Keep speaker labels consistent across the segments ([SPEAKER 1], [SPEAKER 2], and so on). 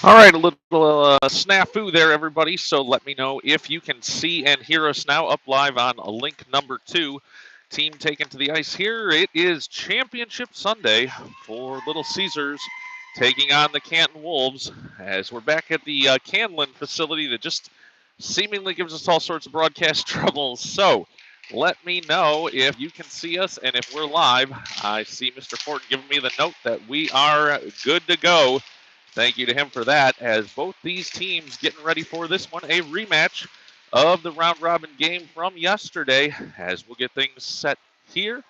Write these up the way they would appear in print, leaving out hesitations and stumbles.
[SPEAKER 1] All right, a little snafu there, everybody. So let me know if you can see and hear us now up live on link number 2. Team taken to the ice here. It is Championship Sunday for Little Caesars taking on the Canton Wolves as we're back at the Canton facility that just seemingly gives us all sorts of broadcast troubles. So let me know if you can see us and if we're live. I see Mr. Fortin giving me the note that we are good to go. Thank you to him for that, as both these teams getting ready for this one, a rematch of the round robin game from yesterday, as we'll get things set here.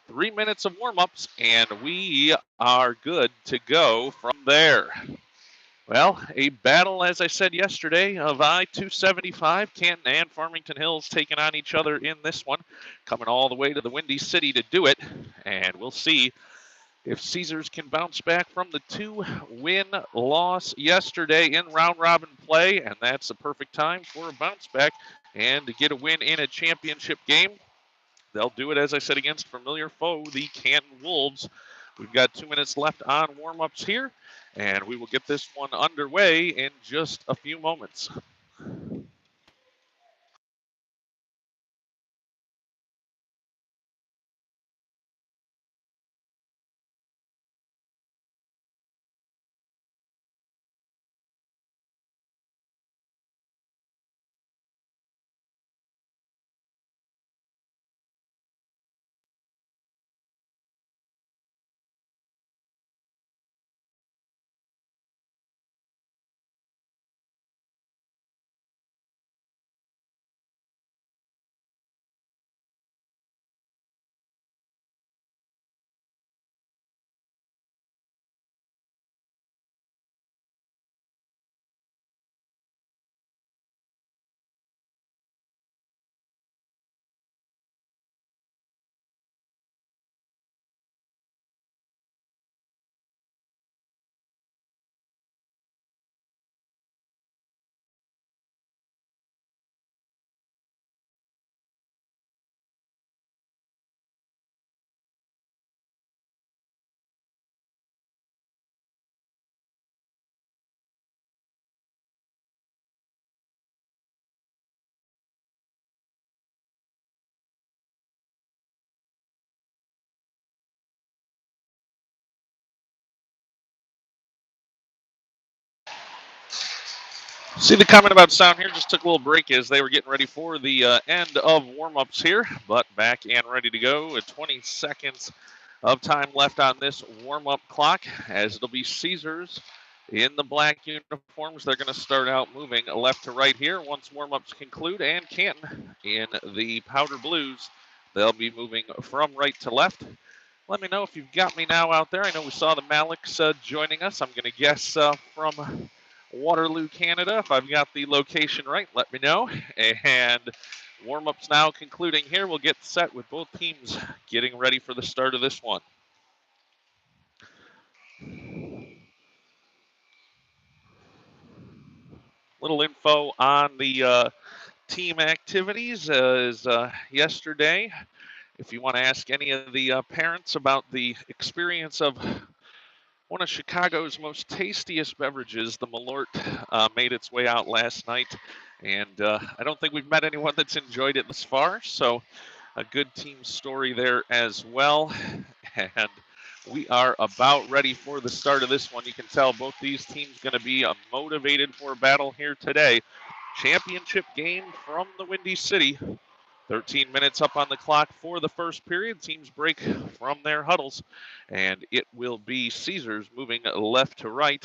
[SPEAKER 1] 3 minutes of warm-ups, and we are good to go from there. Well, a battle, as I said yesterday, of I-275, Canton and Farmington Hills taking on each other in this one, coming all the way to the Windy City to do it, and we'll see if Caesars can bounce back from the 2-win loss yesterday in round robin play, and that's the perfect time for a bounce back and to get a win in a championship game. They'll do it, as I said, against familiar foe, the Canton Wolves. We've got 2 minutes left on warm-ups here, and we will get this one underway in just a few moments. See the comment about sound here, just took a little break as they were getting ready for the end of warm-ups here, but back and ready to go at 20 seconds of time left on this warm-up clock, as it'll be Caesars in the black uniforms. They're going to start out moving left to right here once warm-ups conclude, and Canton in the powder blues. They'll be moving from right to left. Let me know if you've got me now out there. I know we saw the Maliks joining us. I'm going to guess from Waterloo, Canada. If I've got the location right, let me know. And warm-ups now concluding here. We'll get set with both teams getting ready for the start of this one. Little info on the team activities is yesterday. If you want to ask any of the parents about the experience of one of Chicago's most tastiest beverages, the Malort, made its way out last night. And I don't think we've met anyone that's enjoyed it thus far. So a good team story there as well. And we are about ready for the start of this one. You can tell both these teams going to be motivated for a battle here today. Championship game from the Windy City. 13 minutes up on the clock for the first period. Teams break from their huddles, and it will be Caesars moving left to right,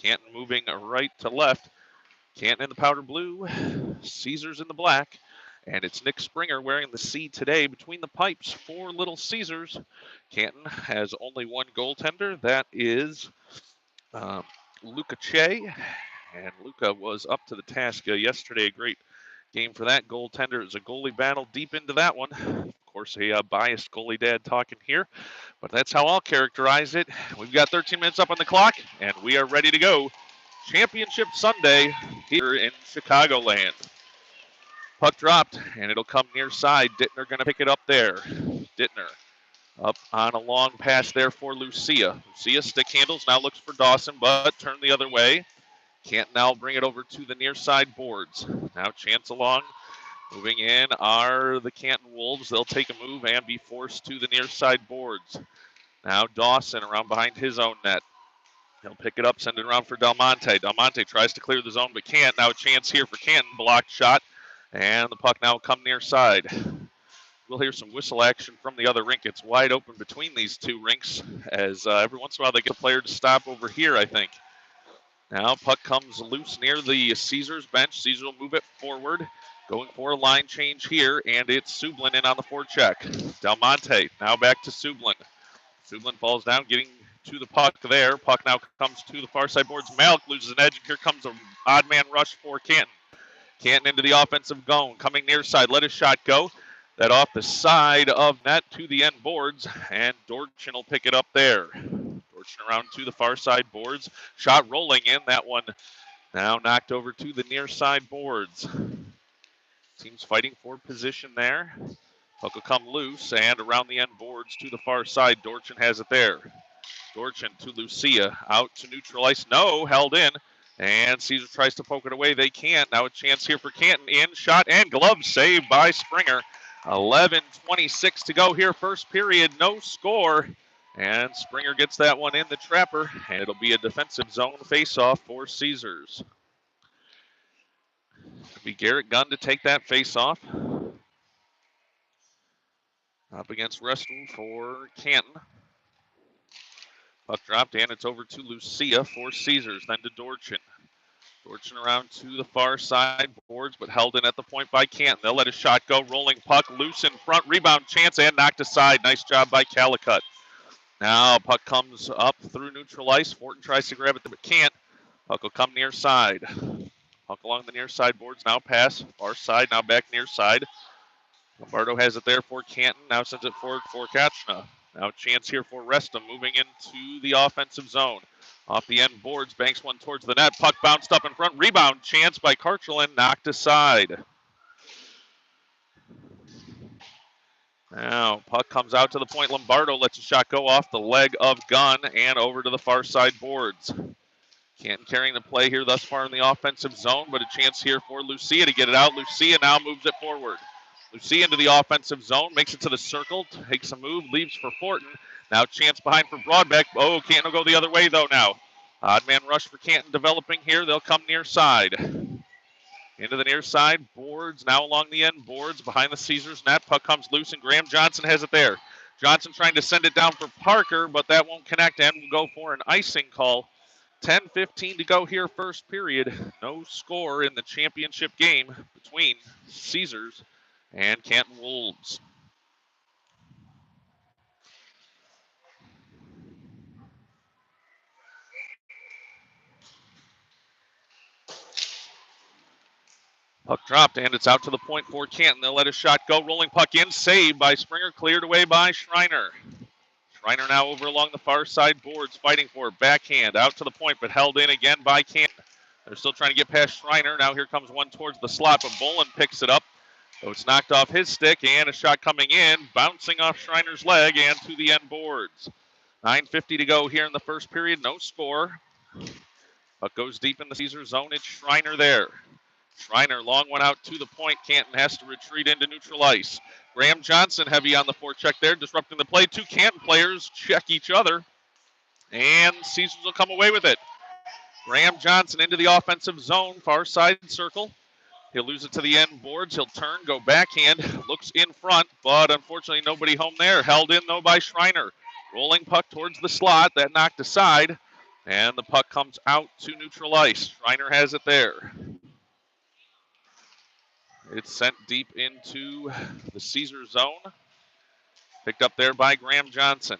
[SPEAKER 1] Canton moving right to left. Canton in the powder blue, Caesars in the black, and it's Nick Springer wearing the C today between the pipes for Little Caesars. Canton has only one goaltender. That is Luca Che, and Luca was up to the task yesterday. A great game for that goaltender. It was a goalie battle deep into that one. Of course, a biased goalie dad talking here, but that's how I'll characterize it. We've got 13 minutes up on the clock, and we are ready to go. Championship Sunday here in Chicagoland. Puck dropped, and it'll come near side. Dittner going to pick it up there. Dittner up on a long pass there for Lucia. Lucia stick handles, now looks for Dawson, but turned the other way. Canton now bring it over to the near side boards. Now chance along. Moving in are the Canton Wolves. They'll take a move and be forced to the near side boards. Now Dawson around behind his own net. He'll pick it up, send it around for Del Monte. Del Monte tries to clear the zone, but can't. Now a chance here for Canton. Blocked shot, and the puck now will come near side. We'll hear some whistle action from the other rink. It's wide open between these two rinks, as every once in a while they get a player to stop over here, I think. Now puck comes loose near the Caesars bench. Caesar will move it forward. Going for a line change here, and it's Sublin in on the forecheck. Del Monte now back to Sublin. Sublin falls down, getting to the puck there. Puck now comes to the far side boards. Malik loses an edge, and here comes an odd man rush for Canton. Canton into the offensive zone, coming near side. Let his shot go. That off the side of net to the end boards, and Dorchin will pick it up there. Dorchin around to the far side boards. Shot rolling in. That one now knocked over to the near side boards. Teams fighting for position there. Puck will come loose and around the end boards to the far side. Dorchin has it there. Dorchin to Lucia. Out to neutral ice. No, held in. And Caesar tries to poke it away. They can't. Now a chance here for Canton. In, shot, and glove saved by Springer. 11:26 to go here. First period, no score. And Springer gets that one in the trapper. And it'll be a defensive zone face-off for Caesars. It'll be Garrett Gunn to take that face-off. Up against Reston for Canton. Puck dropped, and it's over to Lucia for Caesars, then to Dorchin. Dorchin around to the far side boards, but held in at the point by Canton. They'll let a shot go. Rolling puck, loose in front. Rebound chance, and knocked aside. Nice job by Calicut. Now puck comes up through neutral ice. Fortin tries to grab it, but can't. Puck will come near side. Puck along the near side boards, now pass. Far side, now back near side. Lombardo has it there for Canton. Now sends it forward for Kachna. Now chance here for Reston, moving into the offensive zone. Off the end boards, banks one towards the net. Puck bounced up in front. Rebound chance by Karchelin, knocked aside. Now puck comes out to the point. Lombardo lets a shot go off the leg of Gunn and over to the far side boards. Canton carrying the play here thus far in the offensive zone, but a chance here for Lucia to get it out. Lucia now moves it forward. Lucia into the offensive zone, makes it to the circle, takes a move, leaves for Fortin. Now chance behind for Broadbeck. Oh, Canton will go the other way though now. Odd man rush for Canton developing here. They'll come near side. Into the near side boards, now along the end boards, behind the Caesars net. Puck comes loose, and Graham Johnson has it there. Johnson trying to send it down for Parker, but that won't connect, and will go for an icing call. 10:15 to go here, first period. No score in the championship game between Caesars and Canton Wolves. Puck dropped, and it's out to the point for Canton. They'll let a shot go. Rolling puck in, saved by Springer, cleared away by Schreiner. Schreiner now over along the far side boards, fighting for it. Backhand, out to the point, but held in again by Canton. They're still trying to get past Schreiner. Now here comes one towards the slot, but Bolin picks it up. So it's knocked off his stick, and a shot coming in, bouncing off Schreiner's leg and to the end boards. 9:50 to go here in the first period, no score. Puck goes deep in the Caesar zone. It's Schreiner there. Schreiner, long one out to the point. Canton has to retreat into neutral ice. Graham Johnson heavy on the forecheck there, disrupting the play. Two Canton players check each other, and Caesars will come away with it. Graham Johnson into the offensive zone, far side circle. He'll lose it to the end boards. He'll turn, go backhand, looks in front, but unfortunately nobody home there. Held in, though, by Schreiner. Rolling puck towards the slot. That knocked aside, and the puck comes out to neutral ice. Schreiner has it there. It's sent deep into the Caesar zone. Picked up there by Graham Johnson.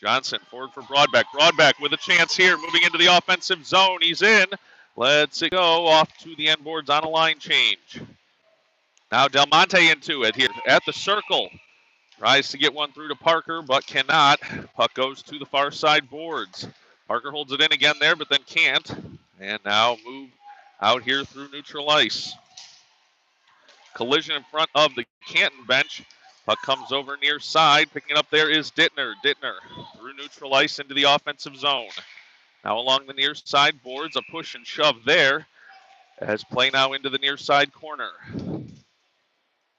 [SPEAKER 1] Johnson forward for Broadbeck. Broadbeck with a chance here, moving into the offensive zone. He's in. Lets it go off to the end boards on a line change. Now Del Monte into it here at the circle. Tries to get one through to Parker, but cannot. Puck goes to the far side boards. Parker holds it in again there, but then can't. And now move out here through neutral ice. Collision in front of the Canton bench. Puck comes over near side. Picking it up there is Dittner. Dittner through neutral ice into the offensive zone. Now along the near side boards, a push and shove there as play now into the near side corner.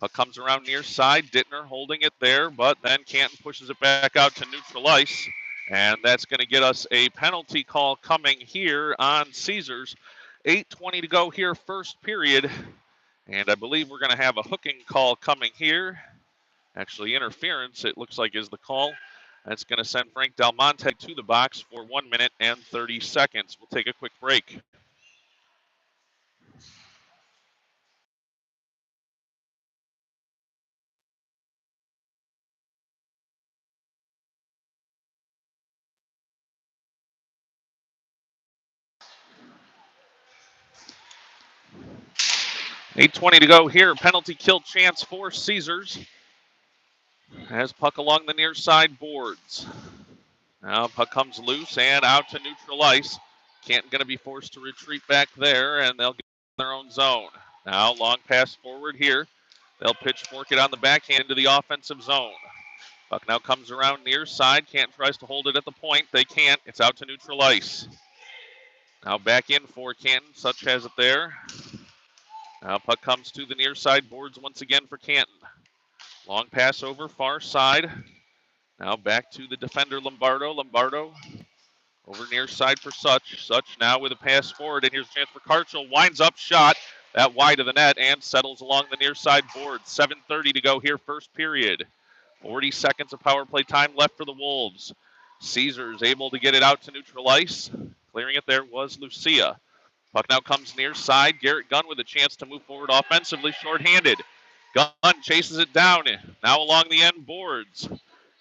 [SPEAKER 1] Puck comes around near side. Dittner holding it there, but then Canton pushes it back out to neutral ice. And that's going to get us a penalty call coming here on Caesars. 8:20 to go here, first period. And I believe we're going to have a hooking call coming here. Actually, interference, it looks like, is the call. That's going to send Frank Del Monte to the box for 1 minute and 30 seconds. We'll take a quick break. $8:20 to go here. Penalty kill chance for Caesars. As puck along the near side boards. Now puck comes loose and out to neutral ice. Canton going to be forced to retreat back there, and they'll get in their own zone. Now long pass forward here. They'll pitchfork it on the backhand into the offensive zone. Puck now comes around near side. Canton tries to hold it at the point. They can't. It's out to neutral ice. Now back in for Canton. Such has it there. Now puck comes to the near side boards once again for Canton. Long pass over far side. Now back to the defender Lombardo. Lombardo over near side for Such. Such now with a pass forward, and here's a chance for Karchel. Winds up shot. That wide of the net and settles along the near side board. 7:30 to go here, first period. 40 seconds of power play time left for the Wolves. Caesars able to get it out to neutral ice. Clearing it there was Lucia. Puck now comes near side. Garrett Gunn with a chance to move forward offensively, shorthanded. Gunn chases it down. Now along the end boards.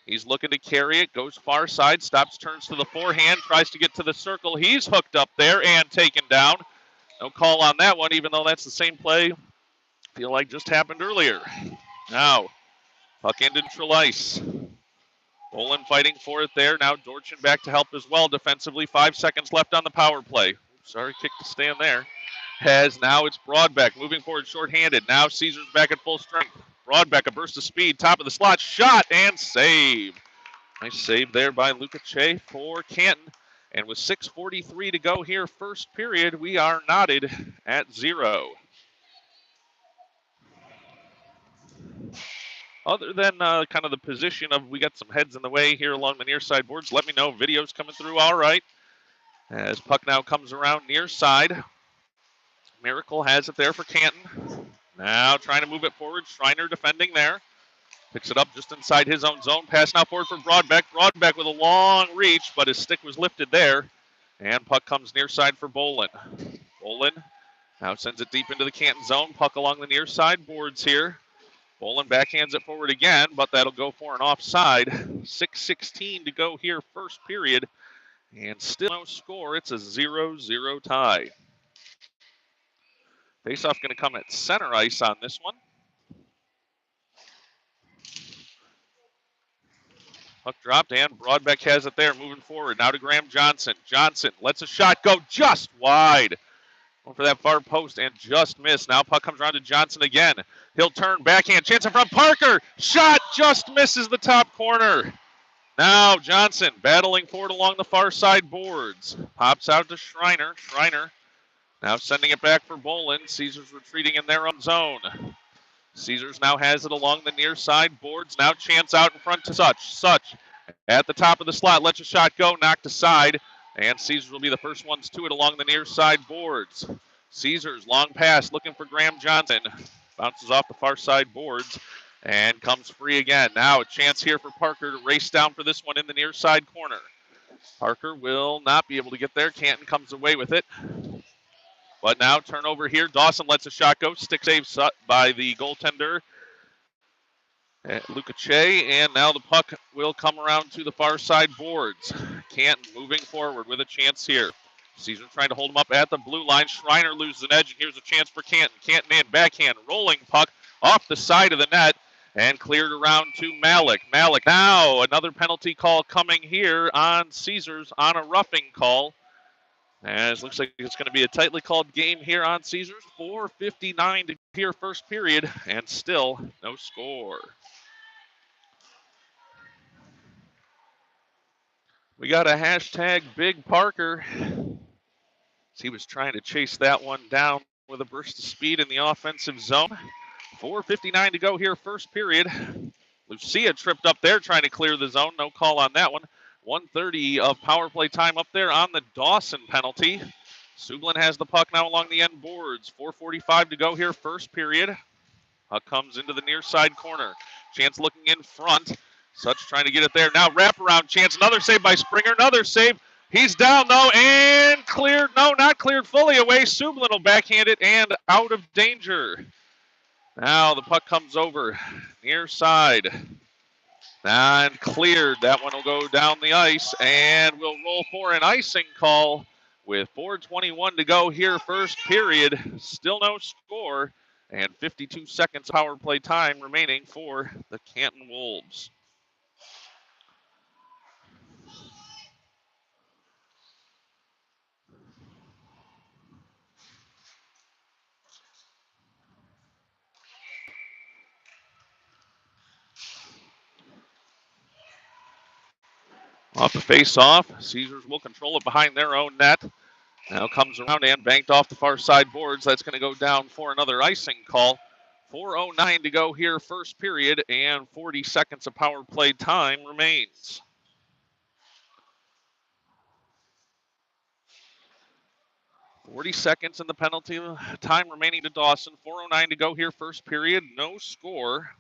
[SPEAKER 1] He's looking to carry it, goes far side, stops, turns to the forehand, tries to get to the circle. He's hooked up there and taken down. No call on that one, even though that's the same play, feel like just happened earlier. Now, puck into neutral ice. Bolin fighting for it there. Now Dorchin back to help as well defensively. 5 seconds left on the power play. Sorry, kick to stand there. Now it's Broadbeck moving forward shorthanded. Now Caesars back at full strength. Broadbeck, a burst of speed, top of the slot, shot and save. Nice save there by Luca Che for Canton. And with 6:43 to go here, first period, we are knotted at 0. Other than kind of the position of, we got some heads in the way here along the near side boards. Let me know. Video's coming through all right. As puck now comes around near side. Miracle has it there for Canton. Now trying to move it forward. Schreiner defending there. Picks it up just inside his own zone. Pass now forward for Broadbeck. Broadbeck with a long reach, but his stick was lifted there. And puck comes near side for Bolin. Bolin now sends it deep into the Canton zone. Puck along the near side boards here. Bolin backhands it forward again, but that'll go for an offside. 6:16 to go here, first period. And still no score. It's a 0-0 tie. Faceoff going to come at center ice on this one. Puck dropped, and Broadbeck has it there, moving forward. Now to Graham Johnson. Johnson lets a shot go just wide. Going for that far post and just missed. Now puck comes around to Johnson again. He'll turn backhand. Chance in front. Parker. Shot just misses the top corner. Now Johnson battling forward along the far side boards. Pops out to Schreiner. Schreiner now sending it back for Bolin. Caesars retreating in their own zone. Caesars now has it along the near side boards. Now chance out in front to Such. Such at the top of the slot. Lets a shot go. Knocked aside. And Caesars will be the first ones to it along the near side boards. Caesars long pass looking for Graham Johnson. Bounces off the far side boards and comes free again. Now a chance here for Parker to race down for this one in the near side corner. Parker will not be able to get there. Canton comes away with it. But now turnover here. Dawson lets a shot go. Stick save by the goaltender, Luca Che. And now the puck will come around to the far side boards. Canton moving forward with a chance here. Caesar trying to hold him up at the blue line. Schreiner loses an edge, and here's a chance for Canton. Canton in, backhand, rolling puck off the side of the net and cleared around to Malik. Malik now another penalty call coming here on Caesars on a roughing call. As looks like it's going to be a tightly called game here on Caesars. 4:59 to here first period, and still no score. We got a hashtag Big Parker. He was trying to chase that one down with a burst of speed in the offensive zone. 4:59 to go here, first period. Lucia tripped up there trying to clear the zone. No call on that one. 1:30 of power play time up there on the Dawson penalty. Sublin has the puck now along the end boards. 4:45 to go here, first period. Puck comes into the near side corner. Chance looking in front. Such trying to get it there. Now wraparound chance. Another save by Springer. Another save. He's down though and cleared. No, not cleared fully away. Sublin will backhand it and out of danger. Now the puck comes over near side. And cleared. That one will go down the ice and we'll roll for an icing call with 4:21 to go here, first period. Still no score and 52 seconds power play time remaining for the Canton Wolves. Off the face-off, Caesars will control it behind their own net. Now comes around and banked off the far side boards. That's going to go down for another icing call. 4:09 to go here, first period, and 40 seconds of power play time remains. Forty seconds in the penalty time remaining to Dawson. 4:09 to go here, first period. No score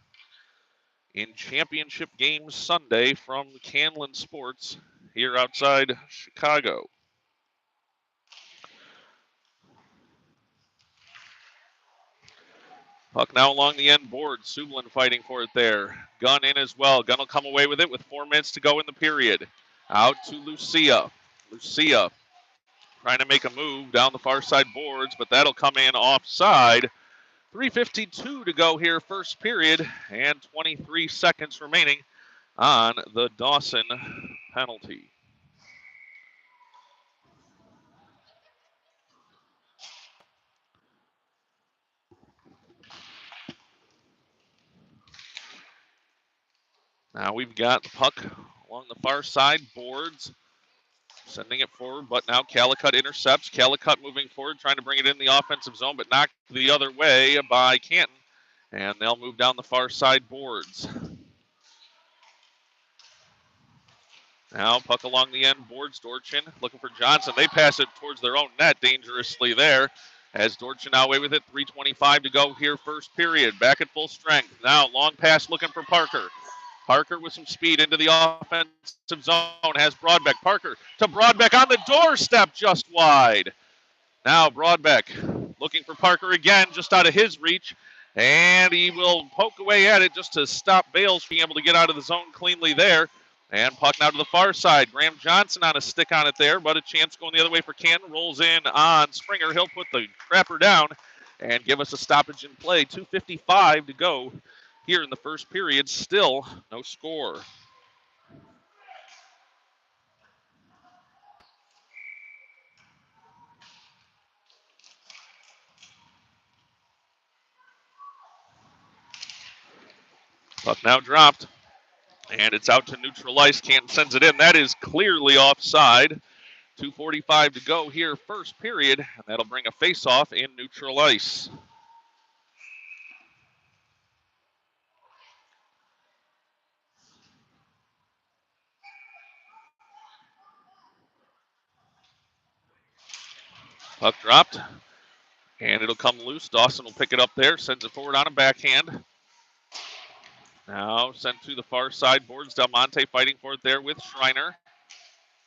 [SPEAKER 1] in championship games Sunday from Canton Sports here outside Chicago. Puck now along the end board. Sublin fighting for it there. Gunn in as well. Gunn will come away with it with 4 minutes to go in the period. Out to Lucia. Lucia trying to make a move down the far side boards, but that'll come in offside. 3:52 to go here, first period, and 23 seconds remaining on the Dawson penalty. Now we've got the puck along the far side boards, sending it forward, but now Calicut intercepts. Calicut moving forward, trying to bring it in the offensive zone, but knocked the other way by Canton, and they'll move down the far side boards. Now puck along the end boards, Dorchin looking for Johnson. They pass it towards their own net dangerously there. As Dorchin now away with it, 3:25 to go here, first period. Back at full strength. Now long pass looking for Parker. Parker with some speed into the offensive zone. Has Broadbeck. Parker to Broadbeck on the doorstep, just wide. Now Broadbeck looking for Parker again, just out of his reach. And he will poke away at it just to stop Bales being able to get out of the zone cleanly there. And puck now to the far side. Graham Johnson on a stick on it there, but a chance going the other way for Canton. Rolls in on Springer. He'll put the trapper down and give us a stoppage in play. 2:55 to go here in the first period. Still no score. Puck now dropped. And it's out to neutral ice. Canton sends it in. That is clearly offside. 2:45 to go here, first period. And that'll bring a face-off in neutral ice. Puck dropped. And it'll come loose. Dawson will pick it up there. Sends it forward on a backhand. Now sent to the far side boards. Del Monte fighting for it there with Schreiner.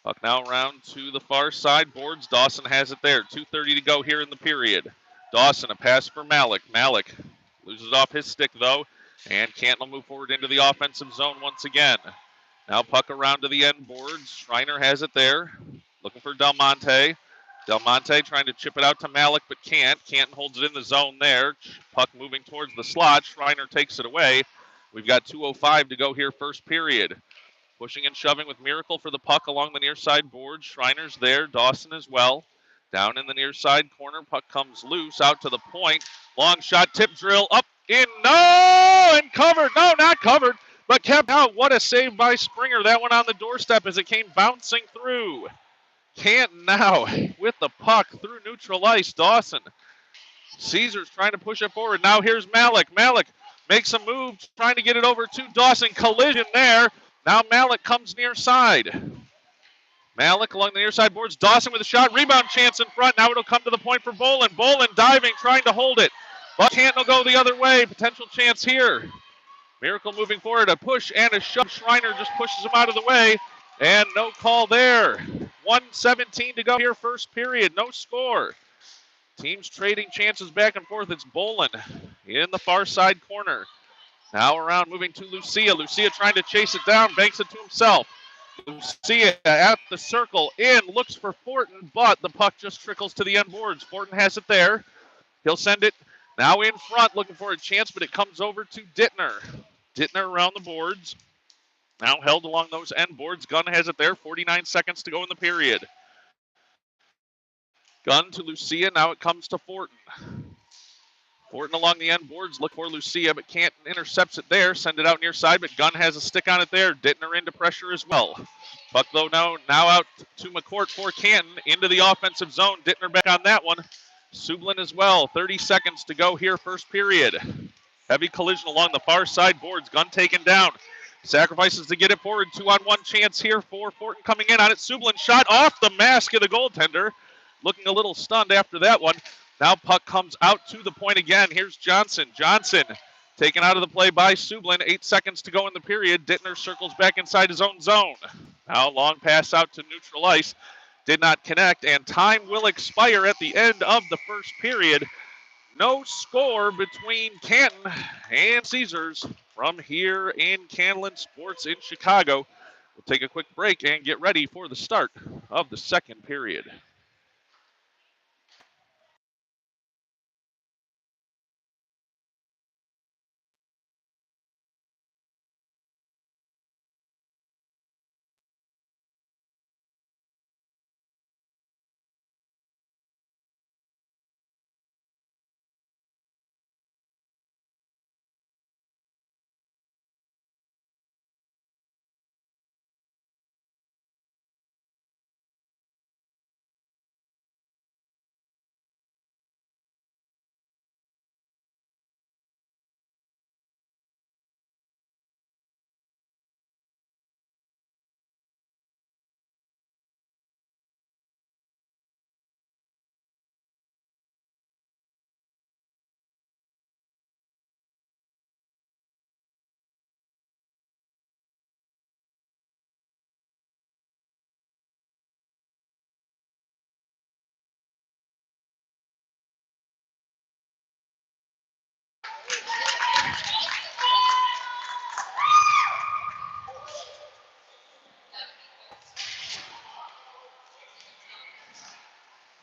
[SPEAKER 1] Puck now around to the far side boards. Dawson has it there. 2:30 to go here in the period. Dawson, a pass for Malik. Malik loses off his stick though. And Canton will move forward into the offensive zone once again. Now puck around to the end boards. Schreiner has it there. Looking for Del Monte. Del Monte trying to chip it out to Malik, but can't. Canton holds it in the zone there. Puck moving towards the slot. Schreiner takes it away. We've got 2:05 to go here, first period. Pushing and shoving with Miracle for the puck along the near side board. Schreiner's there. Dawson as well. Down in the near side corner. Puck comes loose out to the point. Long shot, tip drill, up in. No! And covered. No, not covered. but kept out. What a save by Springer. That one on the doorstep as it came bouncing through. Canton now with the puck through neutral ice. Dawson. Caesars trying to push it forward. Now here's Malik. Malik makes a move, trying to get it over to Dawson. Collision there. Now Malik comes near side. Malik along the near side boards. Dawson with a shot. Rebound chance in front. Now it'll come to the point for Bolin. Bolin diving, trying to hold it. But Canton will go the other way. Potential chance here. Miracle moving forward. A push and a shove. Schreiner just pushes him out of the way. And no call there. 1:17 to go here, first period. No score. Teams trading chances back and forth. It's Bolin in the far side corner. Now around, moving to Lucia. Lucia trying to chase it down, banks it to himself. Lucia at the circle, in, looks for Fortin, but the puck just trickles to the end boards. Fortin has it there. He'll send it now in front, looking for a chance, but it comes over to Dittner. Dittner around the boards. Now held along those end boards. Gunn has it there. 49 seconds to go in the period. Gunn to Lucia. Now it comes to Fortin. Fortin along the end boards. Look for Lucia, but Canton intercepts it there. Send it out near side, but Gunn has a stick on it there. Dittner into pressure as well. Puck though now out to McCourt for Canton. Into the offensive zone. Dittner back on that one. Sublin as well. 30 seconds to go here, first period. Heavy collision along the far side boards. Gunn taken down. Sacrifices to get it forward. 2-on-1 chance here for Fortin coming in on it. Sublin shot off the mask of the goaltender. Looking a little stunned after that one. Now puck comes out to the point again. Here's Johnson. Johnson taken out of the play by Sublin. 8 seconds to go in the period. Dittner circles back inside his own zone. Now long pass out to neutral ice. Did not connect, and time will expire at the end of the first period. No score between Canton and Caesars from here in Canton Sports in Chicago. We'll take a quick break and get ready for the start of the second period.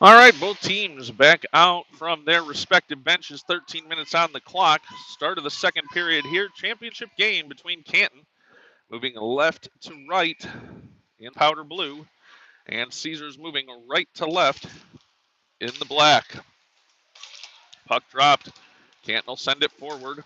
[SPEAKER 1] All right, both teams back out from their respective benches. 13 minutes on the clock. Start of the second period here. Championship game between Canton, moving left to right in powder blue, and Caesars moving right to left in the black. Puck dropped. Canton will send it forward.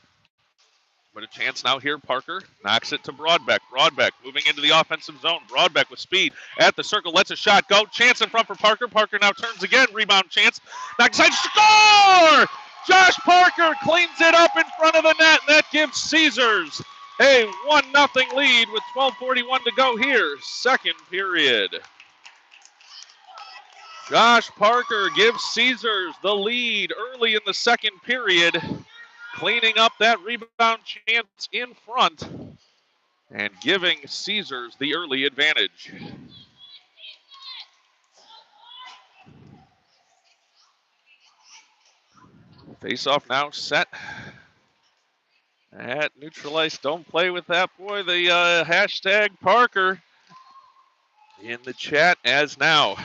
[SPEAKER 1] But a chance now here. Parker knocks it to Broadbeck. Broadbeck moving into the offensive zone. Broadbeck with speed at the circle. Lets a shot go. Chance in front for Parker. Parker now turns again. Rebound chance. Knocks inside. Score! Josh Parker cleans it up in front of the net. And that gives Caesars a 1-0 lead with 12:41 to go here. Second period. Josh Parker gives Caesars the lead early in the second period, cleaning up that rebound chance in front and giving Caesars the early advantage. Face-off now set at neutral ice. Don't play with that boy. The hashtag Parker in the chat as now.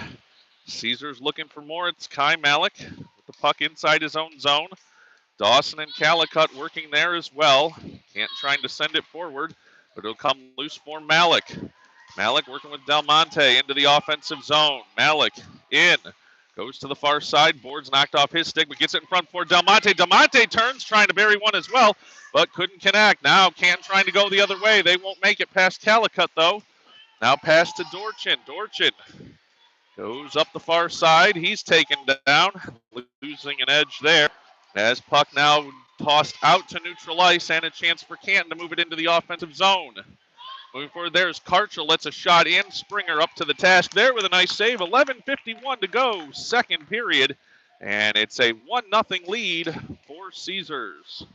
[SPEAKER 1] Caesars looking for more. It's Kai Malik with the puck inside his own zone. Dawson and Calicut working there as well. Can't trying to send it forward, but it'll come loose for Malik. Malik working with Del Monte into the offensive zone. Malik in. Goes to the far side. Boards knocked off his stick, but gets it in front for Del Monte. Del Monte turns, trying to bury one as well, but couldn't connect. Now Canton trying to go the other way. They won't make it past Calicut, though. Now pass to Dorchin. Dorchin goes up the far side. He's taken down, losing an edge there. As puck now tossed out to neutral ice and a chance for Canton to move it into the offensive zone. Moving forward, there's Karchel, lets a shot in. Springer up to the task there with a nice save. 11:51 to go, second period. And it's a 1-0 lead for Caesars.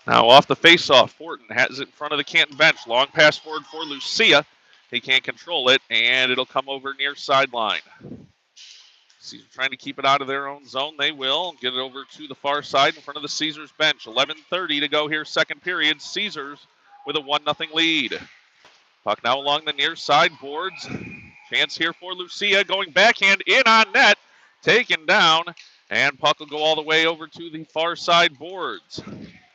[SPEAKER 1] Now off the faceoff, Fortin has it in front of the Canton bench. Long pass forward for Lucia. He can't control it, and it'll come over near sideline. Caesars trying to keep it out of their own zone. They will get it over to the far side in front of the Caesars bench. 11:30 to go here, second period. Caesars with a 1-0 lead. Puck now along the near side boards. Chance here for Lucia, going backhand in on net. Taken down, and puck will go all the way over to the far side boards.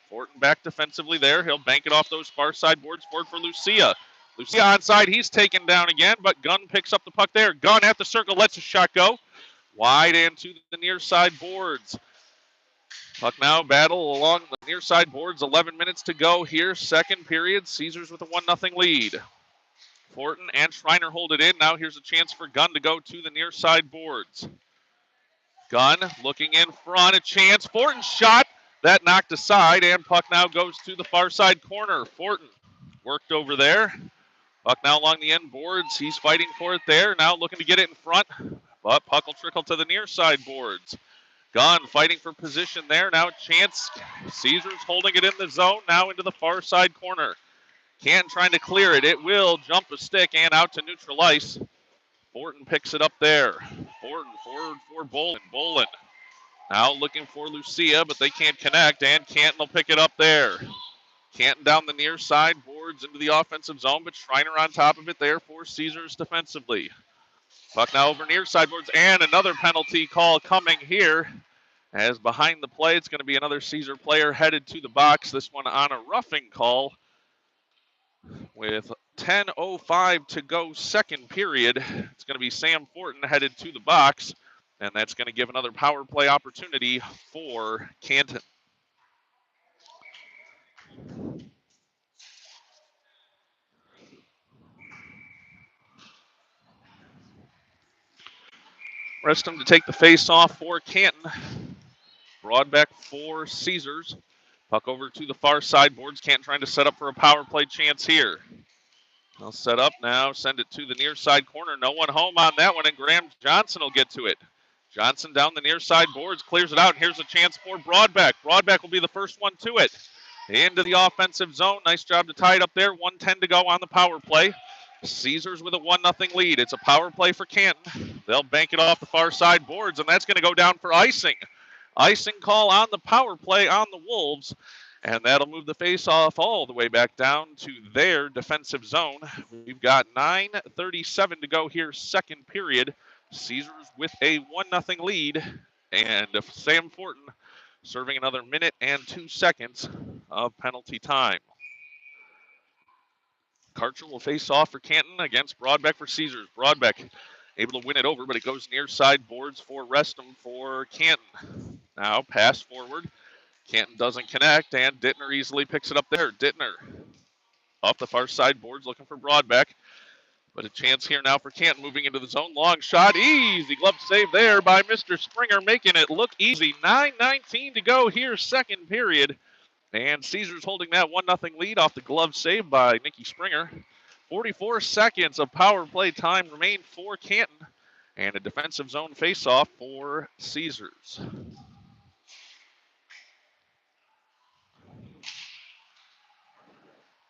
[SPEAKER 1] Fortin back defensively there. He'll bank it off those far side boards forward for Lucia. Lucia onside. He's taken down again, but Gunn picks up the puck there. Gunn at the circle, lets a shot go. Wide into the near side boards. Puck now battle along the near side boards. 11 minutes to go here, second period. Caesars with a 1-0 lead. Fortin and Schreiner hold it in. Now here's a chance for Gunn to go to the near side boards. Gunn looking in front, a chance. Fortin shot. That knocked aside, and puck now goes to the far side corner. Fortin worked over there. Puck now along the end boards. He's fighting for it there. Now looking to get it in front, but puck will trickle to the near side boards. Gunn fighting for position there. Now chance. Caesars holding it in the zone. Now into the far side corner. Canton trying to clear it. It will jump a stick and out to neutral ice. Fortin picks it up there. Fortin forward for Bolin. Bolin now looking for Lucia, but they can't connect, and Canton will pick it up there. Canton down the near side boards into the offensive zone, but Schreiner on top of it there for Caesars defensively. Puck now over near side boards, and another penalty call coming here. As behind the play, it's going to be another Caesar player headed to the box. This one on a roughing call with 10:05 to go, second period. It's going to be Sam Fortin headed to the box, and that's going to give another power play opportunity for Canton. Restom to take the face off for Canton. Broadbeck for Caesars. Puck over to the far side boards. Canton trying to set up for a power play chance here. They'll set up now, send it to the near side corner. No one home on that one, and Graham Johnson will get to it. Johnson down the near side boards, clears it out, and here's a chance for Broadbeck. Broadbeck will be the first one to it. Into the offensive zone. Nice job to tie it up there. 1:10 to go on the power play. Caesars with a 1-0 lead. It's a power play for Canton. They'll bank it off the far side boards, and that's going to go down for icing. Icing call on the power play on the Wolves, and that'll move the face-off all the way back down to their defensive zone. We've got 9:37 to go here, second period. Caesars with a 1-0 lead, and Sam Fortin serving another minute and 2 seconds of penalty time. Karcher will face off for Canton against Broadbeck for Caesars. Broadbeck able to win it over, but it goes near side boards for Restom for Canton. Now pass forward. Canton doesn't connect, and Dittner easily picks it up there. Dittner off the far side boards looking for Broadbeck. But a chance here now for Canton moving into the zone. Long shot. Easy glove save there by Mr. Springer, making it look easy. 9:19 to go here, second period. And Caesars holding that 1-0 lead off the glove save by Nicky Springer. 44 seconds of power play time remain for Canton, and a defensive zone faceoff for Caesars.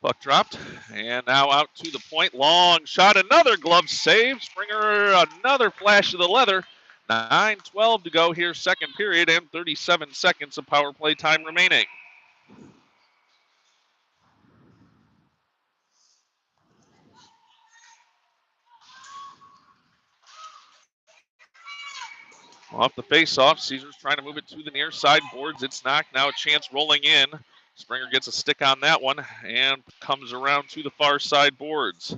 [SPEAKER 1] Puck dropped, and now out to the point. Long shot, another glove save. Springer, another flash of the leather. 9:12 to go here, second period, and 37 seconds of power play time remaining. Off the face-off, Caesars trying to move it to the near side boards. It's knocked. Now a chance rolling in. Springer gets a stick on that one and comes around to the far side boards.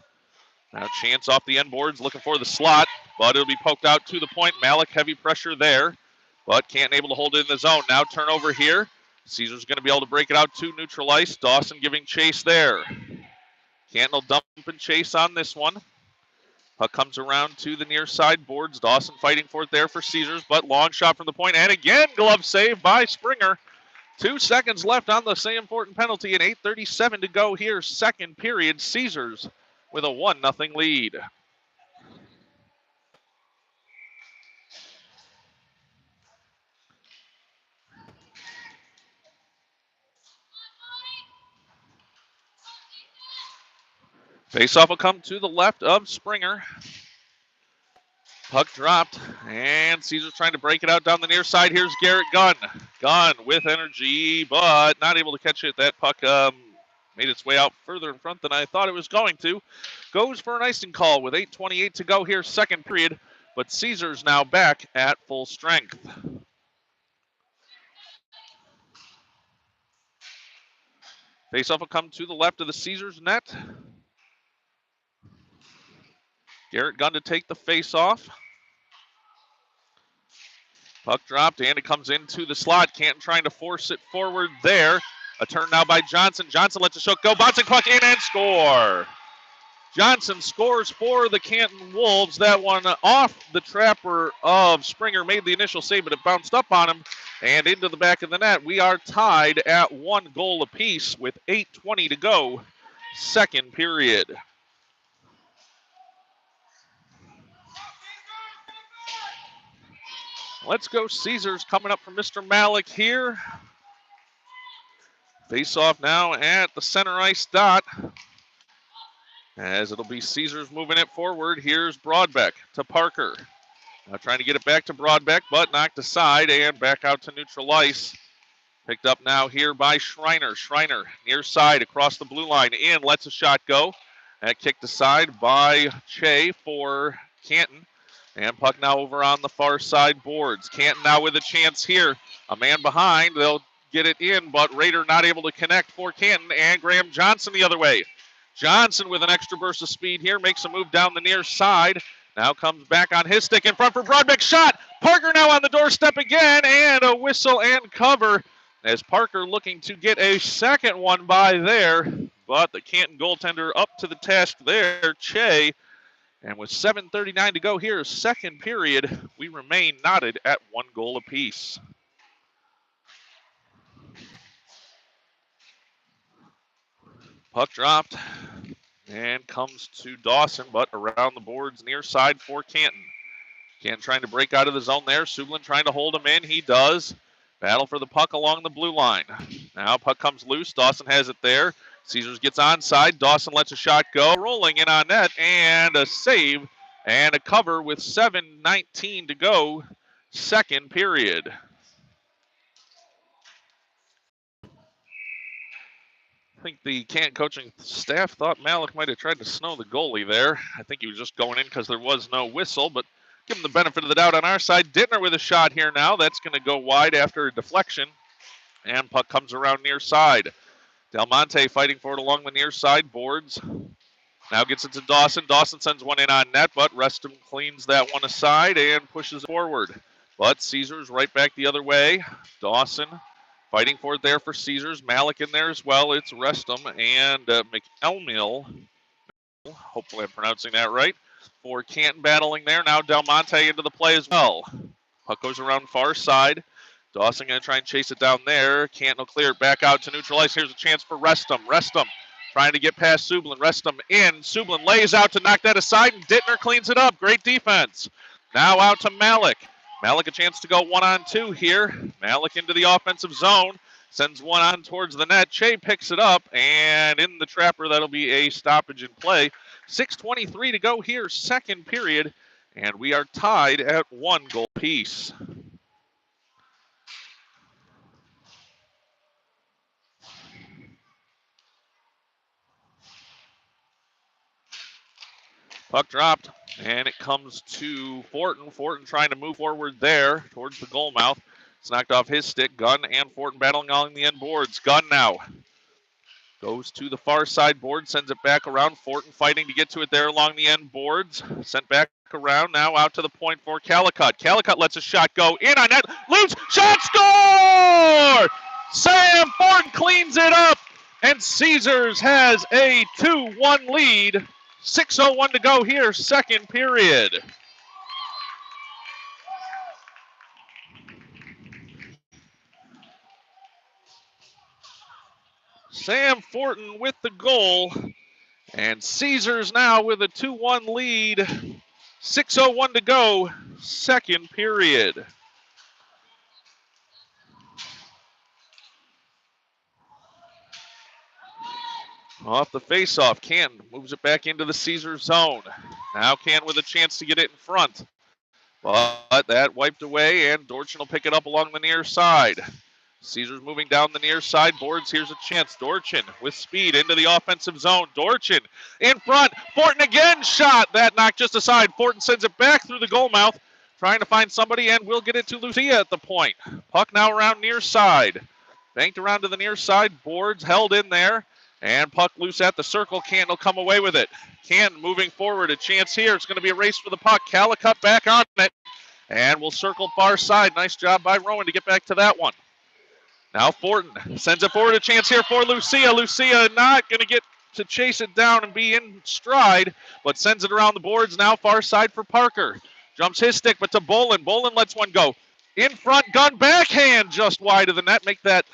[SPEAKER 1] Now chance off the end boards looking for the slot, but it'll be poked out to the point. Malik, heavy pressure there, but Canton able to hold it in the zone. Now turnover here. Caesars going to be able to break it out to neutral ice. Dawson giving chase there. Canton will dump and chase on this one. Puck comes around to the near side boards. Dawson fighting for it there for Caesars, but long shot from the point. And again, glove save by Springer. 2 seconds left on the same important penalty and 8:37 to go here. Second period, Caesars with a 1-0 lead. Faceoff will come to the left of Springer. Puck dropped, and Caesars trying to break it out down the near side. Here's Garrett Gunn. Gunn with energy, but not able to catch it. That puck made its way out further in front than I thought it was going to. Goes for an icing call with 8:28 to go here, second period, but Caesars now back at full strength. Faceoff will come to the left of the Caesars net. Garrett Gunn to take the faceoff. Puck dropped, and it comes into the slot. Canton trying to force it forward there. A turn now by Johnson. Johnson lets the shot go. Bouncing puck in and score. Johnson scores for the Canton Wolves. That one off the trapper of Springer. Made the initial save, but it bounced up on him and into the back of the net. We are tied at 1 goal apiece with 8:20 to go. Second period. Let's go Caesars coming up from Mr. Malik here. Face off now at the center ice dot. As it'll be Caesars moving it forward. Here's Broadbeck to Parker. Now trying to get it back to Broadbeck, but knocked aside and back out to neutral ice. Picked up now here by Schreiner. Schreiner near side across the blue line. In, lets a shot go. And kicked aside by Che for Canton. And puck now over on the far side boards. Canton now with a chance here. A man behind. They'll get it in, but Rader not able to connect for Canton. And Graham Johnson the other way. Johnson with an extra burst of speed here. Makes a move down the near side. Now comes back on his stick in front for Broadbeck. Shot. Parker now on the doorstep again. And a whistle and cover as Parker looking to get a second one by there. But the Canton goaltender up to the task there, Che. And with 7:39 to go here, second period, we remain knotted at 1 goal apiece. Puck dropped and comes to Dawson, but around the boards near side for Canton. Canton trying to break out of the zone there. Sublin trying to hold him in. He does. Battle for the puck along the blue line. Now puck comes loose. Dawson has it there. Caesars gets onside. Dawson lets a shot go. Rolling in on net and a save and a cover with 7:19 to go. Second period. I think the Canton coaching staff thought Malik might have tried to snow the goalie there. I think he was just going in because there was no whistle, but give him the benefit of the doubt on our side. Dittner with a shot here now. That's going to go wide after a deflection. And puck comes around near side. Del Monte fighting for it along the near side boards. Now gets it to Dawson. Dawson sends one in on net, but Reston cleans that one aside and pushes it forward. But Caesars right back the other way. Dawson fighting for it there for Caesars. Malik in there as well. It's Reston and McElmill. Hopefully I'm pronouncing that right. For Canton battling there. Now Del Monte into the play as well. Puck goes around far side. Dawson going to try and chase it down there. Canton will clear it back out to neutral ice. Here's a chance for Reston. Reston trying to get past Sublin. Reston in. Sublin lays out to knock that aside, and Dittner cleans it up. Great defense. Now out to Malik. Malik a chance to go 1-on-2 here. Malik into the offensive zone. Sends one on towards the net. Che picks it up, and in the trapper, that'll be a stoppage in play. 6:23 to go here, second period, and we are tied at 1 goal apiece. Puck dropped. And it comes to Fortin. Fortin trying to move forward there towards the goal mouth. It's knocked off his stick. Gunn and Fortin battling along the end boards. Gunn now goes to the far side board, sends it back around. Fortin fighting to get to it there along the end boards. Sent back around, now out to the point for Calicut. Calicut lets a shot go in on net. Loose shot, score! Sam Fortin cleans it up, and Caesars has a 2-1 lead. 6:01 to go here, second period. Sam Fortin with the goal, and Caesars now with a 2-1 lead. 6:01 to go, second period. Off the faceoff, Canton moves it back into the Caesars zone. Now Canton with a chance to get it in front. But that wiped away, and Dorchin will pick it up along the near side. Caesars moving down the near side boards. Here's a chance. Dorchin with speed into the offensive zone. Dorchin in front. Fortin again shot. That knocked just aside. Fortin sends it back through the goal mouth, trying to find somebody, and we'll get it to Lucia at the point. Puck now around near side. Banked around to the near side. Boards held in there. And puck loose at the circle. Canton will come away with it. Canton moving forward. A chance here. It's going to be a race for the puck. Calicut back on it. And we'll circle far side. Nice job by Rowan to get back to that one. Now Fortin sends it forward. A chance here for Lucia. Lucia not going to get to chase it down and be in stride, but sends it around the boards. Now far side for Parker. Jumps his stick, but to Bolin. Bolin lets one go. In front, Gun backhand just wide of the net. Make that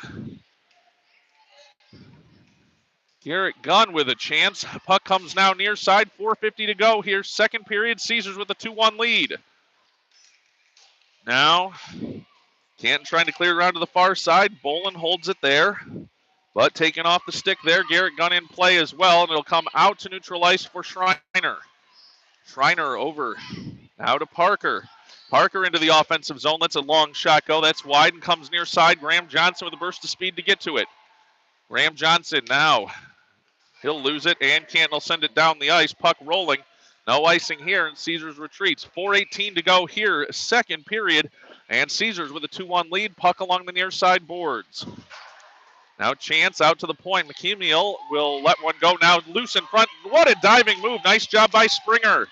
[SPEAKER 1] Garrett Gunn with a chance. Puck comes now near side. 4:50 to go here. Second period. Caesars with a 2-1 lead. Now Canton trying to clear around to the far side. Bolin holds it there, but taking off the stick there. Garrett Gunn in play as well, and it'll come out to neutral ice for Schreiner. Schreiner over now to Parker. Parker into the offensive zone. Lets a long shot go. That's wide and comes near side. Graham Johnson with a burst of speed to get to it. Graham Johnson now. He'll lose it, and Canton will send it down the ice. Puck rolling. No icing here, and Caesars retreats. 4:18 to go here, second period. And Caesars with a 2-1 lead. Puck along the near side boards. Now chance out to the point. McKeemiel will let one go now loose in front. What a diving move. Nice job by Springer.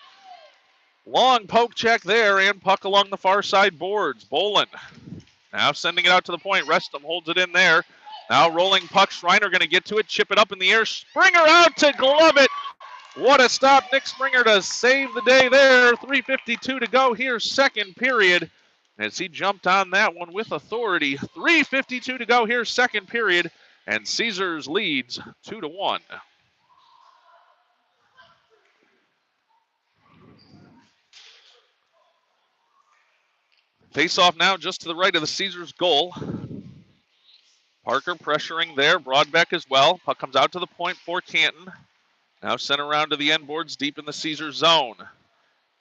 [SPEAKER 1] Long poke check there, and puck along the far side boards. Bolin now sending it out to the point. Restham holds it in there. Now rolling puck. Schreiner going to get to it. Chip it up in the air. Springer out to glove it. What a stop. Nick Springer to save the day there. 3:52 to go here, second period. As he jumped on that one with authority. 3:52 to go here, second period. And Caesars leads 2-1. Face off now just to the right of the Caesars goal. Parker pressuring there. Broadbeck as well. Puck comes out to the point for Canton. Now sent around to the end boards deep in the Caesars zone.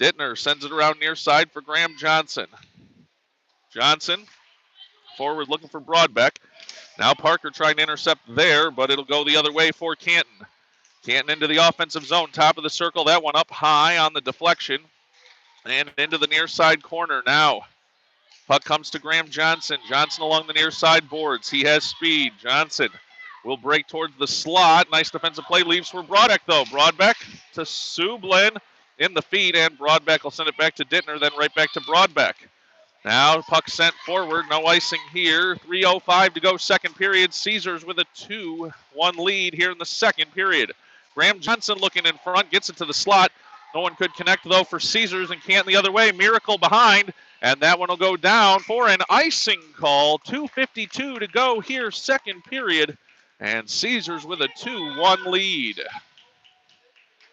[SPEAKER 1] Dittner sends it around near side for Graham Johnson. Johnson forward looking for Broadbeck. Now Parker trying to intercept there, but it'll go the other way for Canton. Canton into the offensive zone, top of the circle. That one up high on the deflection. And into the near side corner now. Puck comes to Graham Johnson. Johnson along the near side boards. He has speed. Johnson will break towards the slot. Nice defensive play. Leaves for Broadbeck, though. Broadbeck to Sublin in the feed, and Broadbeck will send it back to Dittner, then right back to Broadbeck. Now puck sent forward. No icing here. 3:05 to go, second period. Caesars with a 2-1 lead here in the second period. Graham Johnson looking in front. Gets it to the slot. No one could connect, though, for Caesars, and Canton the other way. Miracle behind. And that one will go down for an icing call. 2:52 to go here, second period. And Caesars with a 2-1 lead.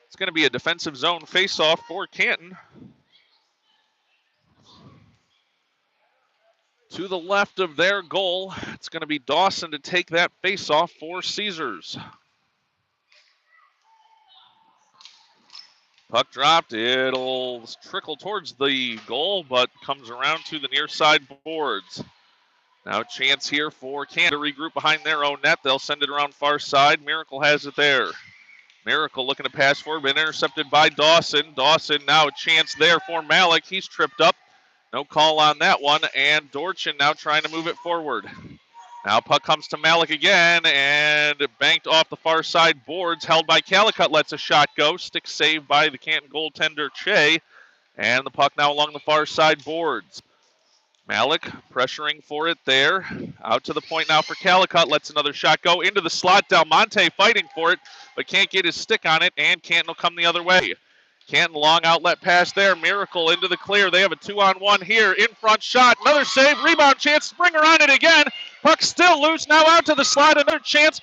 [SPEAKER 1] It's going to be a defensive zone faceoff for Canton. To the left of their goal, it's going to be Dawson to take that faceoff for Caesars. Puck dropped. It'll trickle towards the goal, but comes around to the near side boards. Now a chance here for Canton to regroup behind their own net. They'll send it around far side. Miracle has it there. Miracle looking to pass forward, been intercepted by Dawson. Dawson now a chance there for Malik. He's tripped up. No call on that one, and Dorchin now trying to move it forward. Now puck comes to Malik again, and banked off the far side boards, held by Calicut, lets a shot go. Stick saved by the Canton goaltender, Che, and the puck now along the far side boards. Malik pressuring for it there. Out to the point now for Calicut. Lets another shot go into the slot. Del Monte fighting for it, but can't get his stick on it, and Canton will come the other way. Canton long outlet pass there. Miracle into the clear. They have a 2-on-1 here. In front shot. Another save. Rebound chance. Springer on it again. Puck still loose. Now out to the slot. Another chance.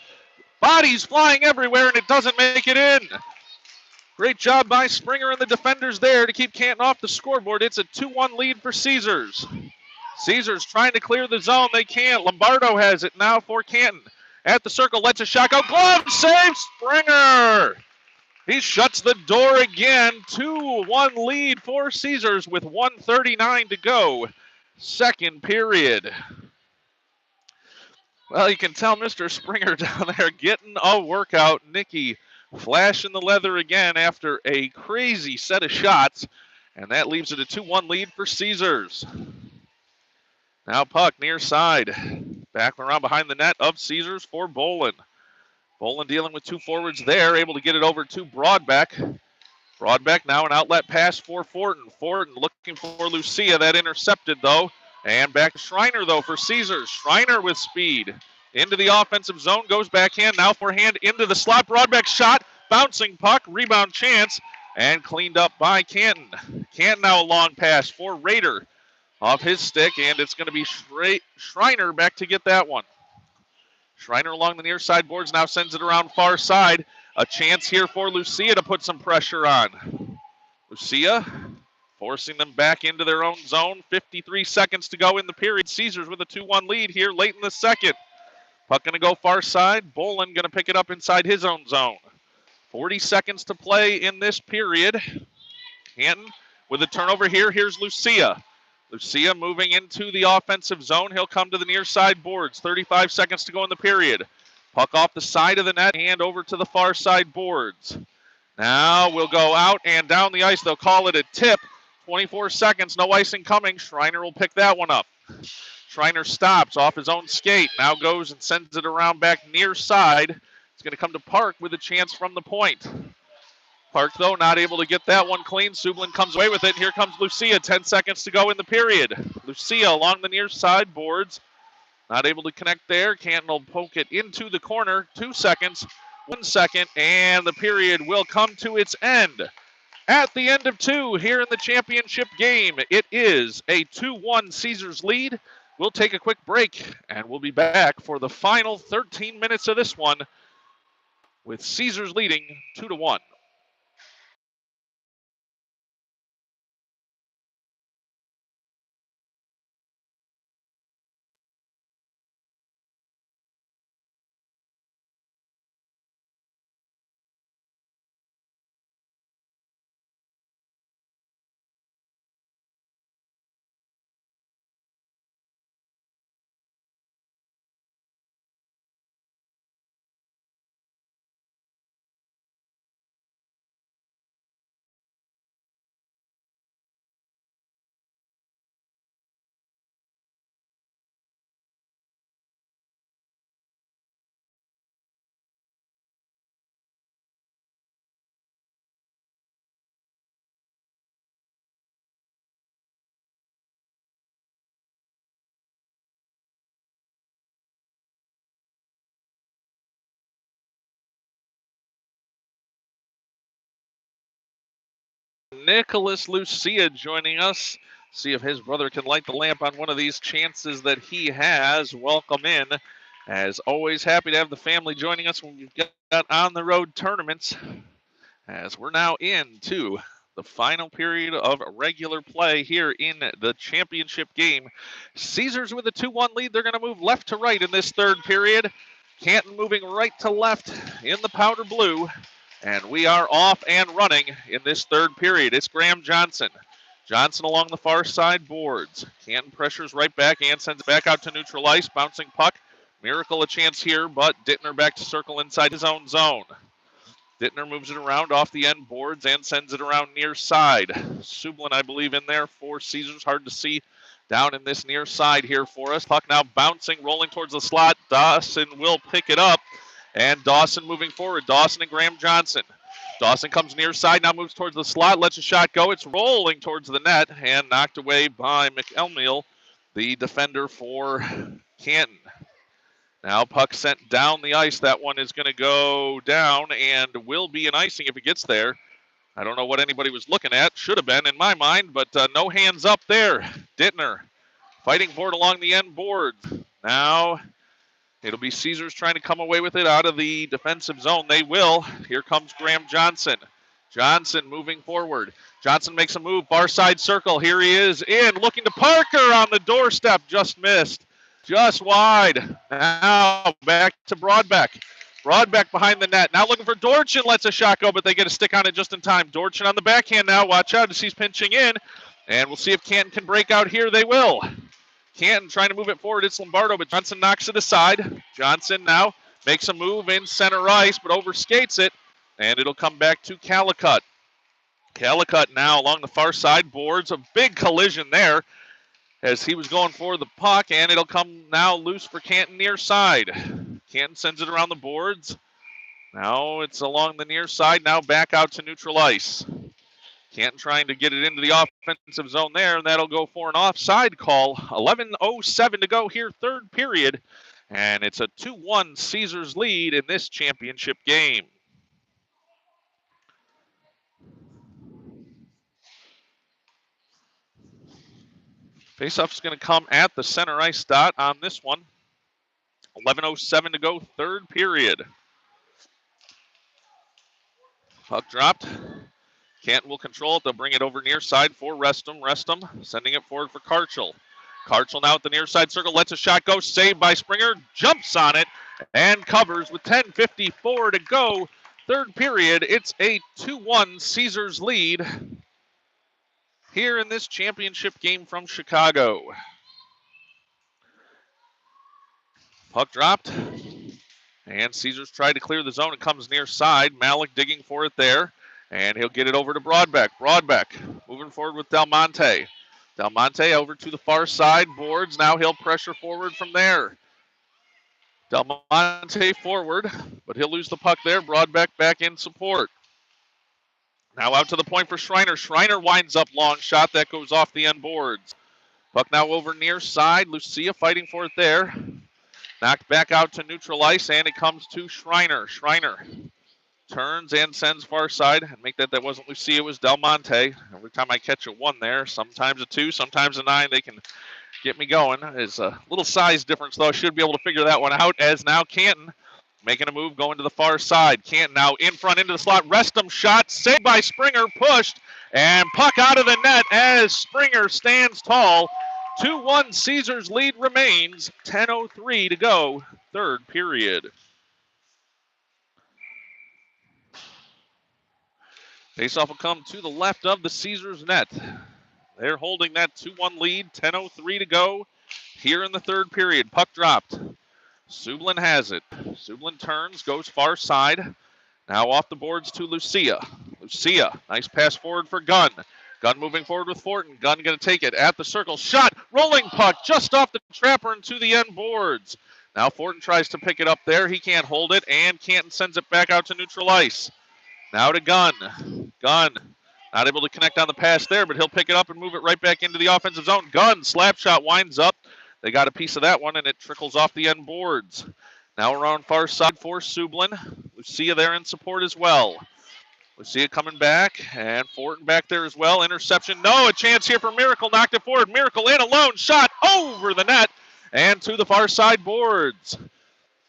[SPEAKER 1] Bodies flying everywhere, and it doesn't make it in. Great job by Springer and the defenders there to keep Canton off the scoreboard. It's a 2-1 lead for Caesars. Caesars trying to clear the zone. They can't. Lombardo has it now for Canton. At the circle, lets a shot go. Glove save, Springer. He shuts the door again. 2-1 lead for Caesars with 1:39 to go. Second period. Well, you can tell Mr. Springer down there getting a workout. Nicky flashing the leather again after a crazy set of shots. And that leaves it a 2-1 lead for Caesars. Now puck near side. Back around behind the net of Caesars for Bolin. Bolin dealing with two forwards there, able to get it over to Broadbeck. Broadbeck now an outlet pass for Fortin. Fortin looking for Lucia. That intercepted though. And back to Schreiner though for Caesars. Schreiner with speed. Into the offensive zone, goes backhand, now forehand into the slot. Broadbeck shot, bouncing puck, rebound chance, and cleaned up by Canton. Canton now a long pass for Rader. Off his stick, and it's going to be Schreiner back to get that one. Schreiner along the near side boards, now sends it around far side. A chance here for Lucia to put some pressure on. Lucia forcing them back into their own zone. 53 seconds to go in the period. Caesars with a 2-1 lead here late in the second. Puck going to go far side. Bolin going to pick it up inside his own zone. 40 seconds to play in this period. Canton with a turnover here. Here's Lucia. Lucia moving into the offensive zone. He'll come to the near side boards. 35 seconds to go in the period. Puck off the side of the net and over to the far side boards. Now we'll go out and down the ice. They'll call it a tip. 24 seconds, no icing coming. Schreiner will pick that one up. Schreiner stops off his own skate. Now goes and sends it around back near side. It's going to come to Park with a chance from the point. Park, though, not able to get that one clean. Sublin comes away with it. Here comes Lucia. 10 seconds to go in the period. Lucia along the near side boards. Not able to connect there. Canton will poke it into the corner. 2 seconds. 1 second. And the period will come to its end. At the end of 2 here in the championship game, it is a 2-1 Caesars lead. We'll take a quick break, and we'll be back for the final 13 minutes of this one with Caesars leading 2-1. Nicholas Lucia joining us. See if his brother can light the lamp on one of these chances that he has. Welcome in. As always, happy to have the family joining us when we've got on-the-road tournaments. As we're now into the final period of regular play here in the championship game. Caesars with a 2-1 lead. They're going to move left to right in this third period. Canton moving right to left in the powder blue. And we are off and running in this third period. It's Graham Johnson. Johnson along the far side boards. Canton pressures right back and sends it back out to neutral ice. Bouncing puck. Miracle a chance here, but Dittner back to circle inside his own zone. Dittner moves it around off the end boards and sends it around near side. Sublin, I believe, in there for Caesars. Hard to see down in this near side here for us. Puck now bouncing, rolling towards the slot. Dawson will pick it up. And Dawson moving forward. Dawson and Graham Johnson. Dawson comes near side, now moves towards the slot, lets a shot go. It's rolling towards the net and knocked away by McElmiel, the defender for Canton. Now puck sent down the ice. That one is going to go down and will be an icing if it gets there. I don't know what anybody was looking at. Should have been in my mind, but no hands up there. Dittner fighting for it along the end board. Now it'll be Caesars trying to come away with it out of the defensive zone. They will. Here comes Graham Johnson. Johnson moving forward. Johnson makes a move, far side circle. Here he is in, looking to Parker on the doorstep. Just missed. Just wide. Now back to Broadbeck. Broadbeck behind the net. Now looking for Dorchin. Lets a shot go, but they get a stick on it just in time. Dorchin on the backhand now. Watch out as he's pinching in. And we'll see if Canton can break out here. They will. Canton trying to move it forward. It's Lombardo, but Johnson knocks it aside. Johnson now makes a move in center ice, but overskates it. And it'll come back to Calicut. Calicut now along the far side boards. A big collision there as he was going for the puck, and it'll come now loose for Canton near side. Canton sends it around the boards. Now it's along the near side, now back out to neutral ice. Canton trying to get it into the offensive zone there, and that'll go for an offside call. 11:07 to go here, third period, and it's a 2-1 Caesars lead in this championship game. Faceoff's going to come at the center ice dot on this one. 11:07 to go, third period. Puck dropped. Canton will control it. They'll bring it over near side for Restum. Restum sending it forward for Karchel. Karchel now at the near side circle. Lets a shot go. Saved by Springer. Jumps on it and covers with 10:54 to go. Third period. It's a 2-1 Caesars lead here in this championship game from Chicago. Puck dropped. And Caesars tried to clear the zone. It comes near side. Malik digging for it there. And he'll get it over to Broadbeck. Broadbeck moving forward with Del Monte. Del Monte over to the far side boards. Now he'll pressure forward from there. Del Monte forward, but he'll lose the puck there. Broadbeck back in support. Now out to the point for Schreiner. Schreiner winds up long shot. That goes off the end boards. Puck now over near side. Lucia fighting for it there. Knocked back out to neutral ice, and it comes to Schreiner. Schreiner turns and sends far side. And make that wasn't Lucia, it was Del Monte. Every time I catch a 1 there, sometimes a 2, sometimes a 9, they can get me going. There's a little size difference, though. I should be able to figure that one out, as now Canton making a move going to the far side. Canton now in front into the slot. Restum shot, saved by Springer, pushed, and puck out of the net as Springer stands tall. 2-1 Caesars lead remains. 10:03 to go, third period. Faceoff will come to the left of the Caesars net. They're holding that 2-1 lead. 10:03 to go here in the third period. Puck dropped. Sublin has it. Sublin turns, goes far side. Now off the boards to Lucia. Lucia, nice pass forward for Gunn. Gunn moving forward with Fortin. Gunn going to take it at the circle. Shot, rolling puck just off the trapper and to the end boards. Now Fortin tries to pick it up there. He can't hold it, and Canton sends it back out to neutral ice. Now to Gunn. Gunn not able to connect on the pass there, but he'll pick it up and move it right back into the offensive zone. Gunn, slap shot, winds up. They got a piece of that one, and it trickles off the end boards. Now around far side for Sublin. Lucia there in support as well. Lucia coming back, and Fortin back there as well. Interception, no, a chance here for Miracle. Knocked it forward. Miracle in alone, shot over the net and to the far side boards.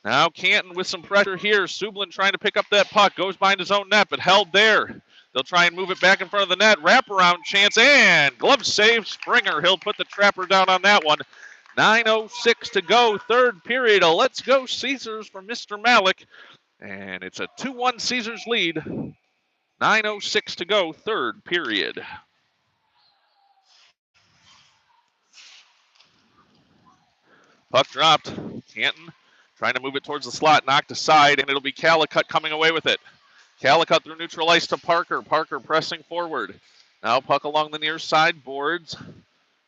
[SPEAKER 1] Now Canton with some pressure here. Sublin trying to pick up that puck. Goes behind his own net, but held there. They'll try and move it back in front of the net. Wraparound chance, and glove save Springer. He'll put the trapper down on that one. 9:06 to go, third period. Let's go Caesars for Mr. Malik. And it's a 2-1 Caesars lead. 9:06 to go, third period. Puck dropped. Canton trying to move it towards the slot, knocked aside, and it'll be Calicut coming away with it. Calicut through neutral ice to Parker. Parker pressing forward. Now puck along the near side boards.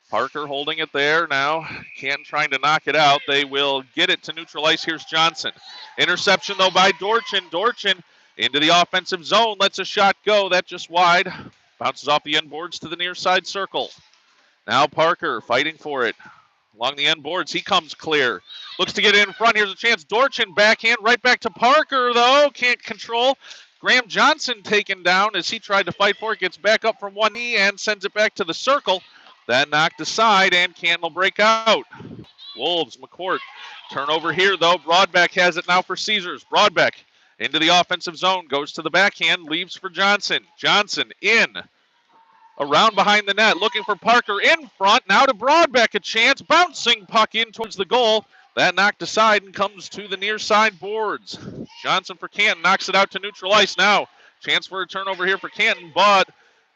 [SPEAKER 1] Parker holding it there now. Canton trying to knock it out. They will get it to neutral ice. Here's Johnson. Interception, though, by Dorchin. Dorchin into the offensive zone. Lets a shot go. That just wide. Bounces off the end boards to the near side circle. Now Parker fighting for it. Along the end boards, he comes clear. Looks to get it in front. Here's a chance. Dorchin backhand right back to Parker, though. Can't control. Graham Johnson taken down as he tried to fight for it. Gets back up from one knee and sends it back to the circle. That knocked aside, and Canton will break out. Wolves, McCourt. Turnover here, though. Broadbeck has it now for Caesars. Broadbeck into the offensive zone. Goes to the backhand. Leaves for Johnson. Johnson in. Around behind the net, looking for Parker in front. Now to Broadbeck, a chance. Bouncing puck in towards the goal. That knocked aside and comes to the near side boards. Johnson for Canton knocks it out to neutral ice now. Chance for a turnover here for Canton, but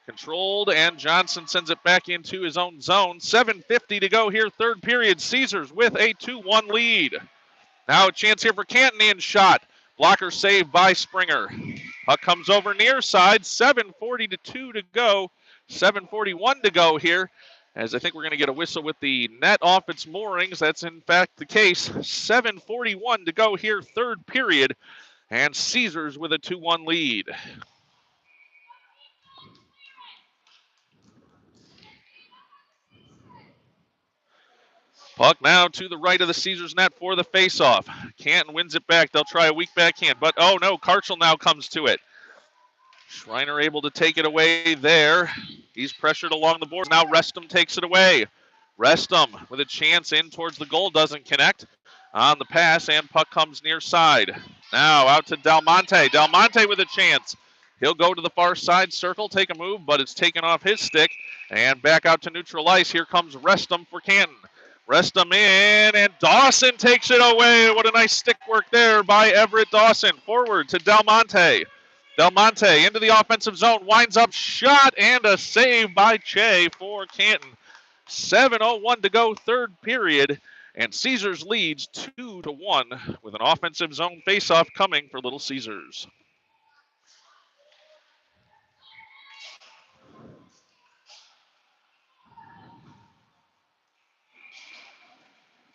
[SPEAKER 1] controlled, and Johnson sends it back into his own zone. 7:50 to go here, third period. Caesars with a 2-1 lead. Now a chance here for Canton, in shot. Blocker saved by Springer. Puck comes over near side. 7:42 to go. 7:41 to go here, as I think we're going to get a whistle with the net off its moorings. That's in fact the case. 7:41 to go here, third period, and Caesars with a 2-1 lead. Puck now to the right of the Caesars net for the faceoff. Canton wins it back. They'll try a weak backhand, but oh no, Karchel now comes to it. Schreiner able to take it away there. He's pressured along the board. Now Restum takes it away. Restum with a chance in towards the goal. Doesn't connect on the pass, and puck comes near side. Now out to Del Monte. Del Monte with a chance. He'll go to the far side circle, take a move, but it's taken off his stick. And back out to neutral ice. Here comes Restum for Canton. Restum in, and Dawson takes it away. What a nice stick work there by Everett Dawson. Forward to Del Monte. Del Monte into the offensive zone, winds up, shot, and a save by Che for Canton. 7:01 to go, third period, and Caesars leads 2-1 with an offensive zone faceoff coming for Little Caesars.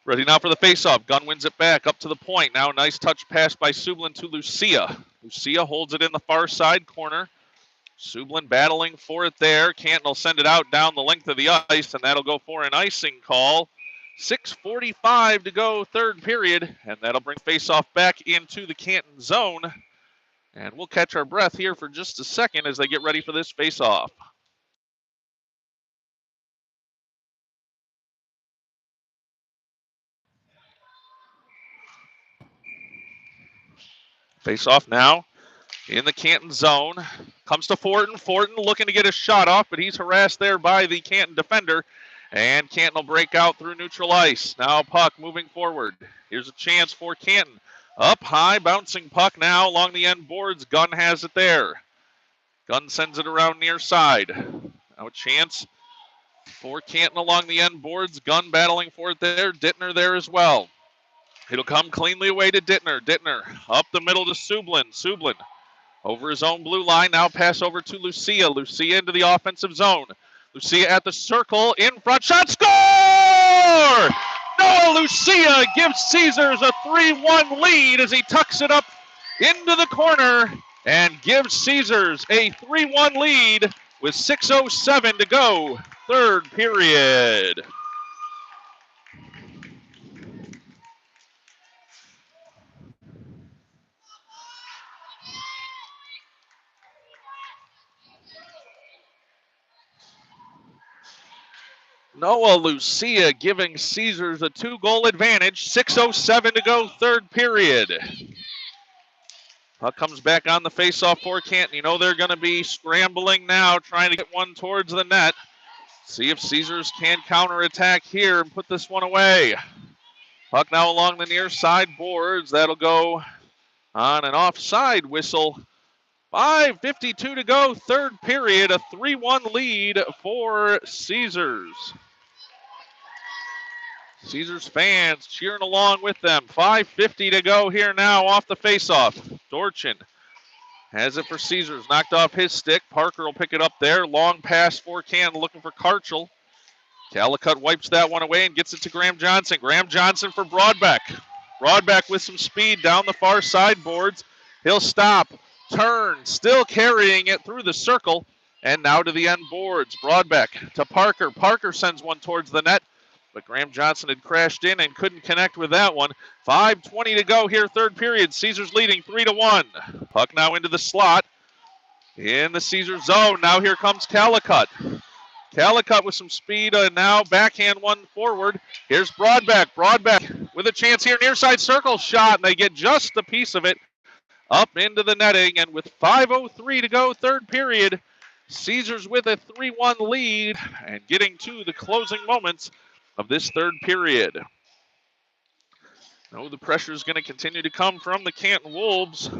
[SPEAKER 1] Ready now for the faceoff. Gunn wins it back up to the point. Now a nice touch pass by Sublin to Lucia. Lucia holds it in the far side corner. Sublin battling for it there. Canton will send it out down the length of the ice, and that'll go for an icing call. 6:45 to go, third period, and that'll bring faceoff back into the Canton zone. And we'll catch our breath here for just a second as they get ready for this faceoff. Face-off now in the Canton zone. Comes to Fortin. Fortin looking to get a shot off, but he's harassed there by the Canton defender. And Canton will break out through neutral ice. Now puck moving forward. Here's a chance for Canton. Up high, bouncing puck now along the end boards. Gunn has it there. Gunn sends it around near side. Now a chance for Canton along the end boards. Gunn battling for it there. Dittner there as well. It'll come cleanly away to Dittner. Dittner up the middle to Sublin. Sublin over his own blue line. Now pass over to Lucia. Lucia into the offensive zone. Lucia at the circle. In front. Shot. Score! Noah Lucia gives Caesars a 3-1 lead as he tucks it up into the corner and gives Caesars a 3-1 lead with 6:07 to go. Third period. Noah Lucia giving Caesars a 2-goal advantage. 6:07 to go, third period. Puck comes back on the faceoff for Canton. You know they're going to be scrambling now, trying to get one towards the net. See if Caesars can counterattack here and put this one away. Puck now along the near side boards. That'll go on an offside whistle. 5:52 to go, third period. A 3-1 lead for Caesars. Caesars fans cheering along with them. 5:50 to go here now off the faceoff. Dorchin Has it for Caesars. Knocked off his stick. Parker will pick it up there. Long pass for Canton, looking for Karchel. Calicut wipes that one away and gets it to Graham Johnson. Graham Johnson for Broadbeck. Broadbeck with some speed down the far side boards. He'll stop, turn, still carrying it through the circle, and now to the end boards. Broadbeck to Parker. Parker sends one towards the net, but Graham Johnson had crashed in and couldn't connect with that one. 5:20 to go here, third period. Caesars leading 3-1. Puck now into the slot in the Caesars zone. Now here comes Calicut. Calicut with some speed, now backhand one forward. Here's Broadbeck. Broadbeck with a chance here, near side circle shot, and they get just a piece of it up into the netting. And with 5:03 to go, third period, Caesars with a 3-1 lead and getting to the closing moments of this third period. The pressure is going to continue to come from the Canton Wolves,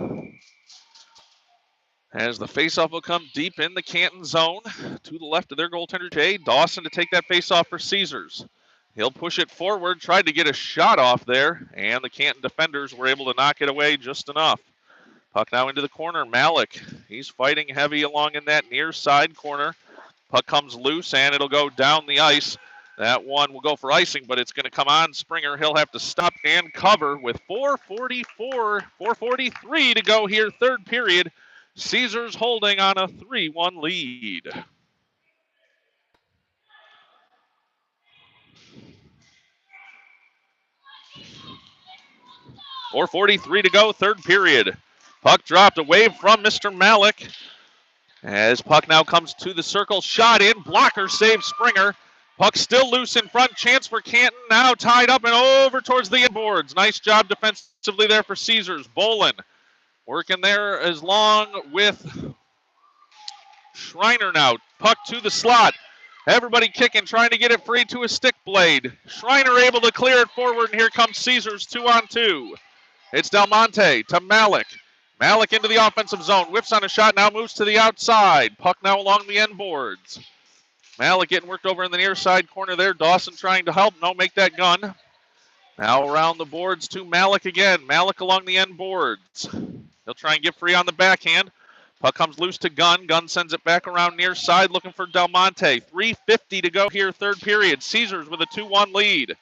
[SPEAKER 1] as the faceoff will come deep in the Canton zone to the left of their goaltender, Jay Dawson, to take that faceoff for Caesars. He'll push it forward, tried to get a shot off there, and the Canton defenders were able to knock it away just enough. Puck now into the corner. Malik, he's fighting heavy along in that near side corner. Puck comes loose, and it'll go down the ice. That one will go for icing, but it's going to come on Springer. He'll have to stop and cover with 4:43 to go here, third period. Caesars holding on a 3-1 lead. .443 to go, third period. Puck dropped away from Mr. Malik. As puck now comes to the circle, shot in, blocker save Springer. Puck still loose in front, chance for Canton, now tied up and over towards the boards. Nice job defensively there for Caesars. Bolin working there as long with Schreiner now. Puck to the slot. Everybody kicking, trying to get it free to a stick blade. Schreiner able to clear it forward, and here comes Caesars 2-on-2. It's Del Monte to Malik. Malik into the offensive zone. Whips on a shot, now moves to the outside. Puck now along the end boards. Malik getting worked over in the near side corner there. Dawson trying to help. No, make that gun. Now around the boards to Malik again. Malik along the end boards. He'll try and get free on the backhand. Puck comes loose to Gunn. Gunn sends it back around near side looking for Del Monte. 3:50 to go here, third period. Caesars with a 2-1 lead.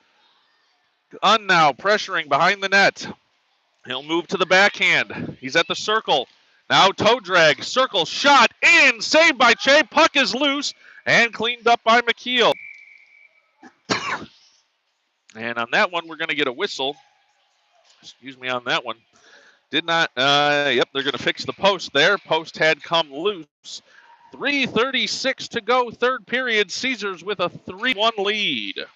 [SPEAKER 1] Gunn now pressuring behind the net. He'll move to the backhand. He's at the circle. Now toe drag. Circle shot in. Saved by Che. Puck is loose and cleaned up by McKeel. And on that one, we're going to get a whistle. Excuse me on that one. Did not, yep, they're going to fix the post there. Post had come loose. 3:36 to go, third period. Caesars with a 3-1 lead.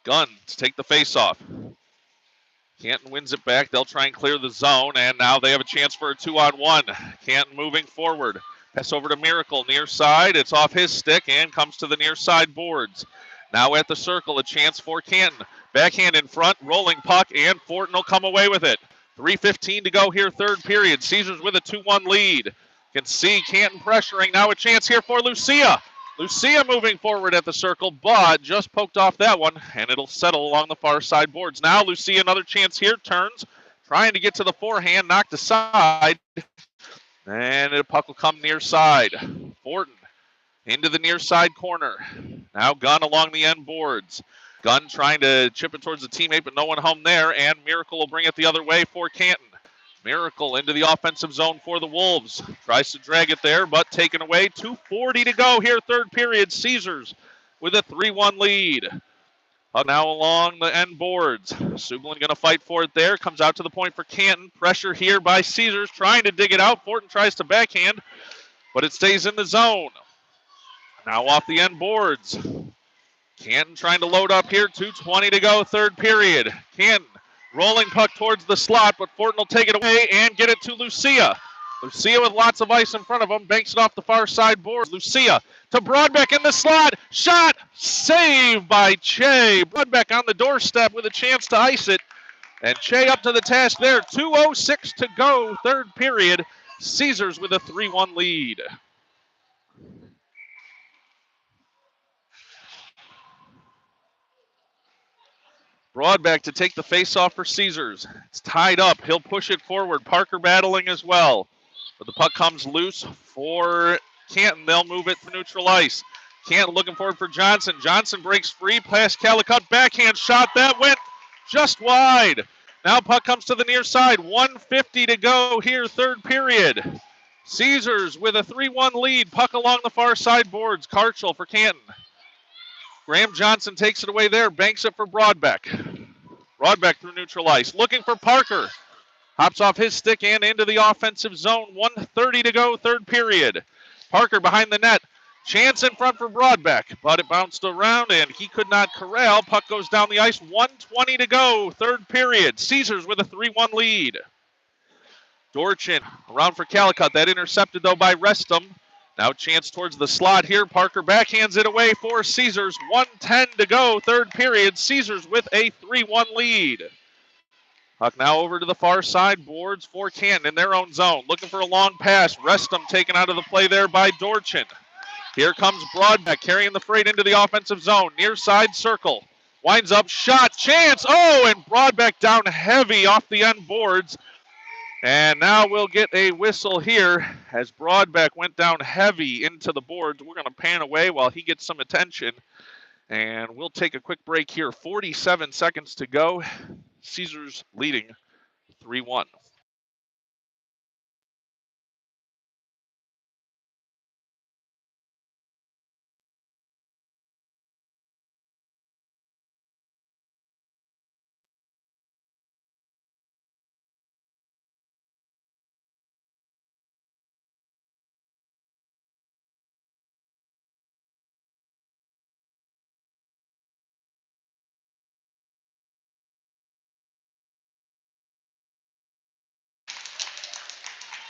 [SPEAKER 1] Gunn to take the faceoff. Canton wins it back. They'll try and clear the zone, and now they have a chance for a 2-on-1. Canton moving forward. Pass over to Miracle, near side. It's off his stick and comes to the near side boards. Now at the circle, a chance for Canton. Backhand in front, rolling puck, and Fortin will come away with it. 3:15 to go here, third period. Caesars with a 2-1 lead. Can see Canton pressuring. Now a chance here for Lucia. Lucia moving forward at the circle, but just poked off that one, and it'll settle along the far side boards. Now Lucia, another chance here, turns, trying to get to the forehand, knocked aside, and the puck will come near side. Fortin into the near side corner. Now Gunn along the end boards. Gunn trying to chip it towards the teammate, but no one home there, and Miracle will bring it the other way for Canton. Miracle into the offensive zone for the Wolves. Tries to drag it there, but taken away. 2:40 to go here, third period. Caesars with a 3-1 lead. Now along the end boards. Sublin going to fight for it there. Comes out to the point for Canton. Pressure here by Caesars, trying to dig it out. Fortin tries to backhand, but it stays in the zone. Now off the end boards. Canton trying to load up here. 2:20 to go, third period. Canton rolling puck towards the slot, but Fortin will take it away and get it to Lucia. Lucia with lots of ice in front of him, banks it off the far side board. Lucia to Broadbeck in the slot. Shot, saved by Che. Broadbeck on the doorstep with a chance to ice it. And Che up to the task there. 2:06 to go, third period. Caesars with a 3-1 lead. Broadback to take the face-off for Caesars. It's tied up. He'll push it forward. Parker battling as well. But the puck comes loose for Canton. They'll move it to neutral ice. Canton looking forward for Johnson. Johnson breaks free past Calicut. Backhand shot. That went just wide. Now puck comes to the near side. 1:50 to go here, third period. Caesars with a 3-1 lead. Puck along the far side boards. Karchel for Canton. Graham Johnson takes it away there. Banks it for Broadbeck. Broadbeck through neutral ice. Looking for Parker. Hops off his stick and into the offensive zone. 1:30 to go, third period. Parker behind the net. Chance in front for Broadbeck, but it bounced around and he could not corral. Puck goes down the ice. 1:20 to go, third period. Caesars with a 3-1 lead. Dorchin around for Calicut. That intercepted, though, by Restum. Now chance towards the slot here. Parker backhands it away for Caesars. 1:10 to go, third period. Caesars with a 3-1 lead. Puck now over to the far side boards for Canton in their own zone. Looking for a long pass. Restum taken out of the play there by Dorchin. Here comes Broadbeck carrying the freight into the offensive zone. Near side circle. Winds up, shot, chance. Oh, and Broadbeck down heavy off the end boards. And now we'll get a whistle here as Broadbeck went down heavy into the boards. We're going to pan away while he gets some attention. And we'll take a quick break here. 47 seconds to go. Caesars leading 3-1.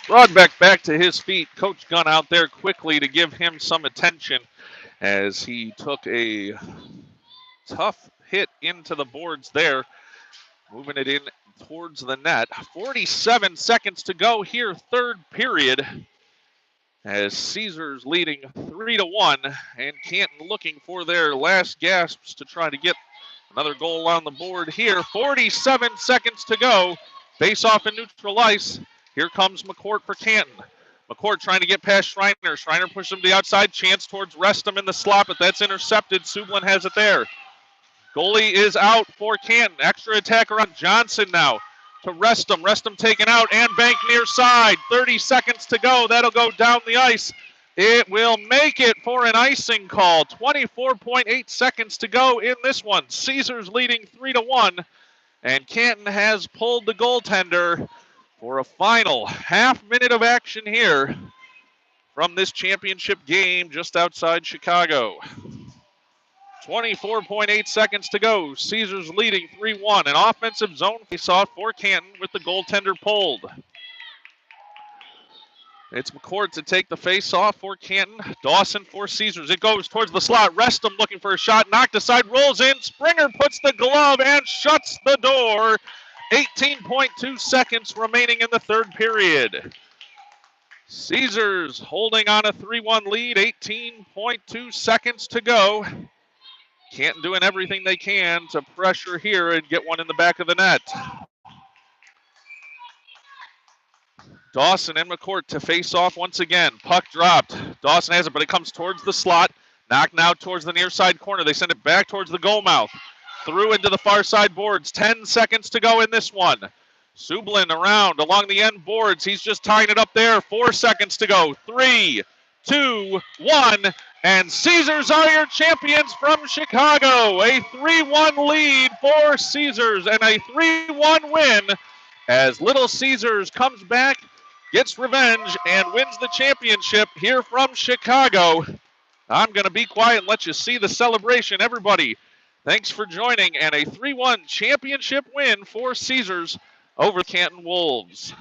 [SPEAKER 1] Broadbeck back to his feet. Coach Gunn out there quickly to give him some attention as he took a tough hit into the boards there, moving it in towards the net. 47 seconds to go here, third period, as Caesars leading 3-1, and Canton looking for their last gasps to try to get another goal on the board here. 47 seconds to go. Face off in neutral ice. Here comes McCourt for Canton. McCourt trying to get past Schreiner. Schreiner pushes him to the outside. Chance towards Restum in the slot, but that's intercepted. Sublin has it there. Goalie is out for Canton. Extra attacker on Johnson now to Restum. Restum taken out and banked near side. 30 seconds to go. That'll go down the ice. It will make it for an icing call. 24.8 seconds to go in this one. Caesars leading 3-1, and Canton has pulled the goaltender for a final half minute of action here from this championship game just outside Chicago. 24.8 seconds to go. Caesars leading 3-1. An offensive zone faceoff for Canton with the goaltender pulled. It's McCourt to take the face-off for Canton. Dawson for Caesars. It goes towards the slot. Restum looking for a shot. Knocked aside, rolls in. Springer puts the glove and shuts the door. 18.2 seconds remaining in the third period. Caesars holding on a 3-1 lead. 18.2 seconds to go. Canton doing everything they can to pressure here and get one in the back of the net. Dawson and McCourt to face off once again. Puck dropped. Dawson has it, but it comes towards the slot. Knocked now towards the near side corner. They send it back towards the goal mouth. Through into the far side boards. 10 seconds to go in this one. Sublin around along the end boards. He's just tying it up there. 4 seconds to go. 3, 2, 1. And Caesars are your champions from Chicago. A 3-1 lead for Caesars and a 3-1 win as Little Caesars comes back, gets revenge, and wins the championship here from Chicago. I'm going to be quiet and let you see the celebration. Everybody, thanks for joining, and a 3-1 championship win for Caesars over the Canton Wolves.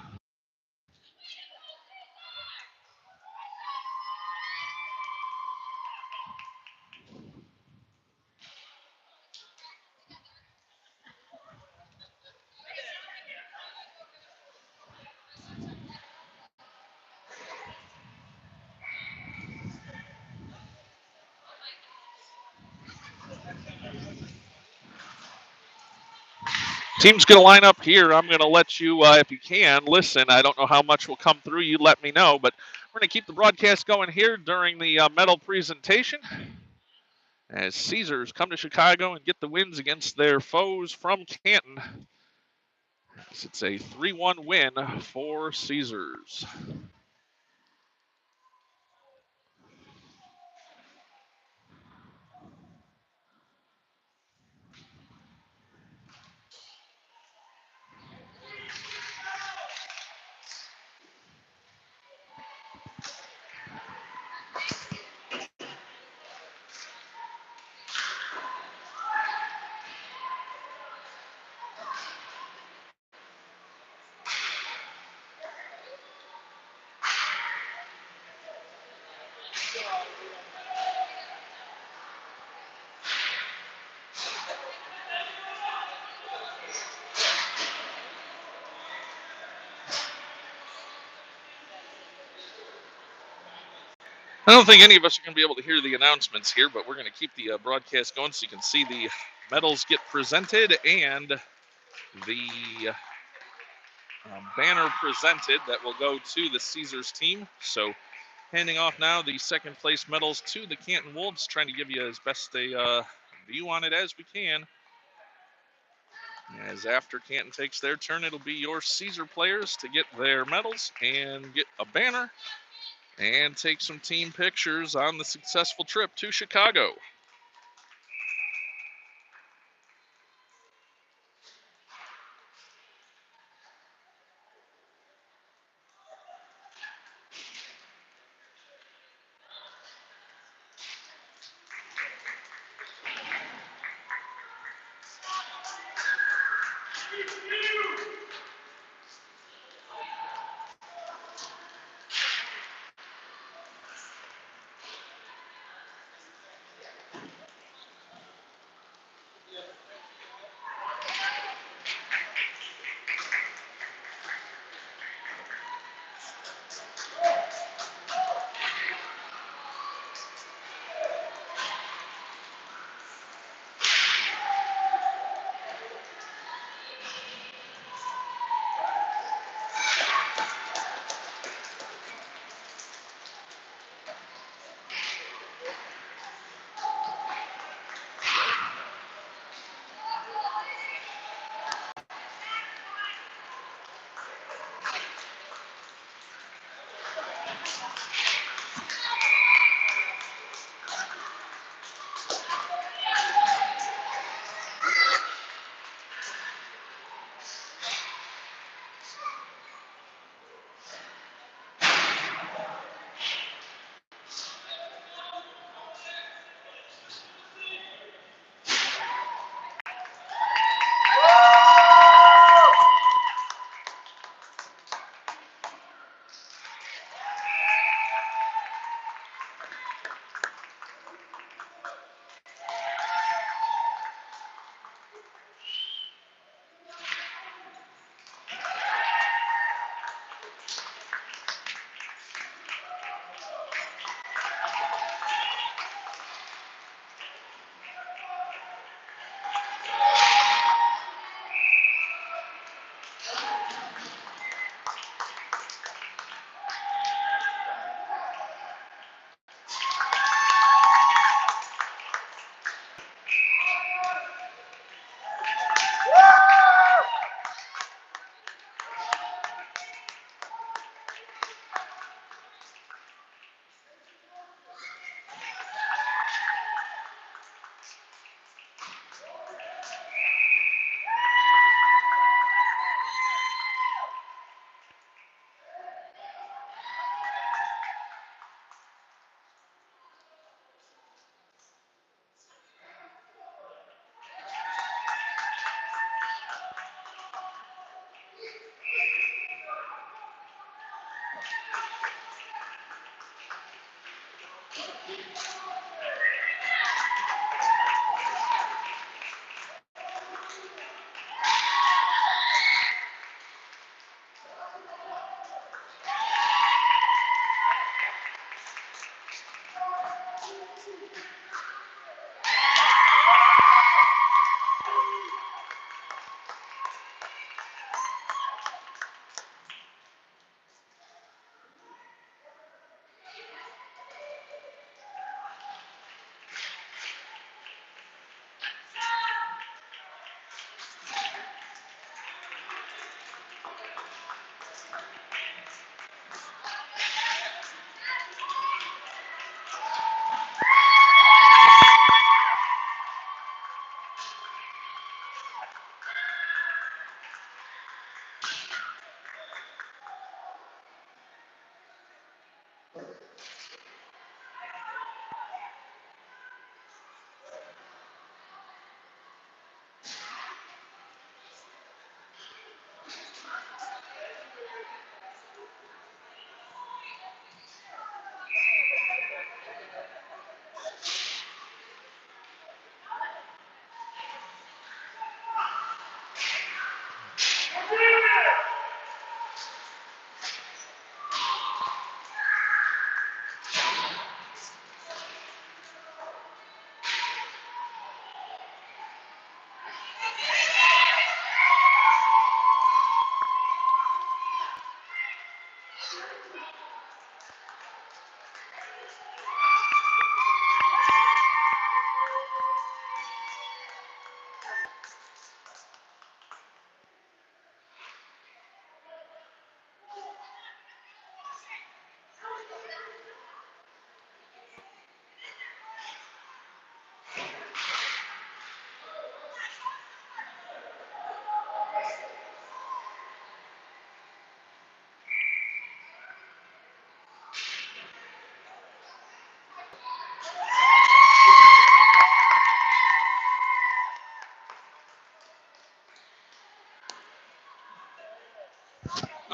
[SPEAKER 1] Team's going to line up here. I'm going to let you, if you can, listen. I don't know how much will come through. You let me know. But we're going to keep the broadcast going here during the medal presentation as Caesars come to Chicago and get the wins against their foes from Canton. It's a 3-1 win for Caesars. I don't think any of us are going to be able to hear the announcements here, but we're going to keep the broadcast going so you can see the medals get presented and the banner presented that will go to the Caesars team. So handing off now the second place medals to the Canton Wolves, trying to give you as best a view on it as we can. As after Canton takes their turn, it'll be your Caesar players to get their medals and get a banner and take some team pictures on the successful trip to Chicago.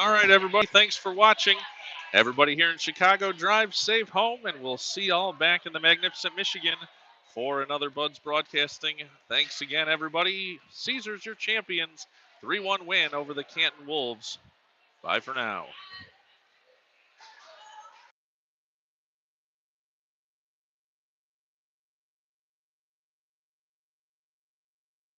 [SPEAKER 1] All right, everybody. Thanks for watching. Everybody here in Chicago, drive safe home, and we'll see y'all back in the magnificent Michigan for another Buds Broadcasting. Thanks again, everybody. Caesars, your champions. 3-1 win over the Canton Wolves. Bye for now.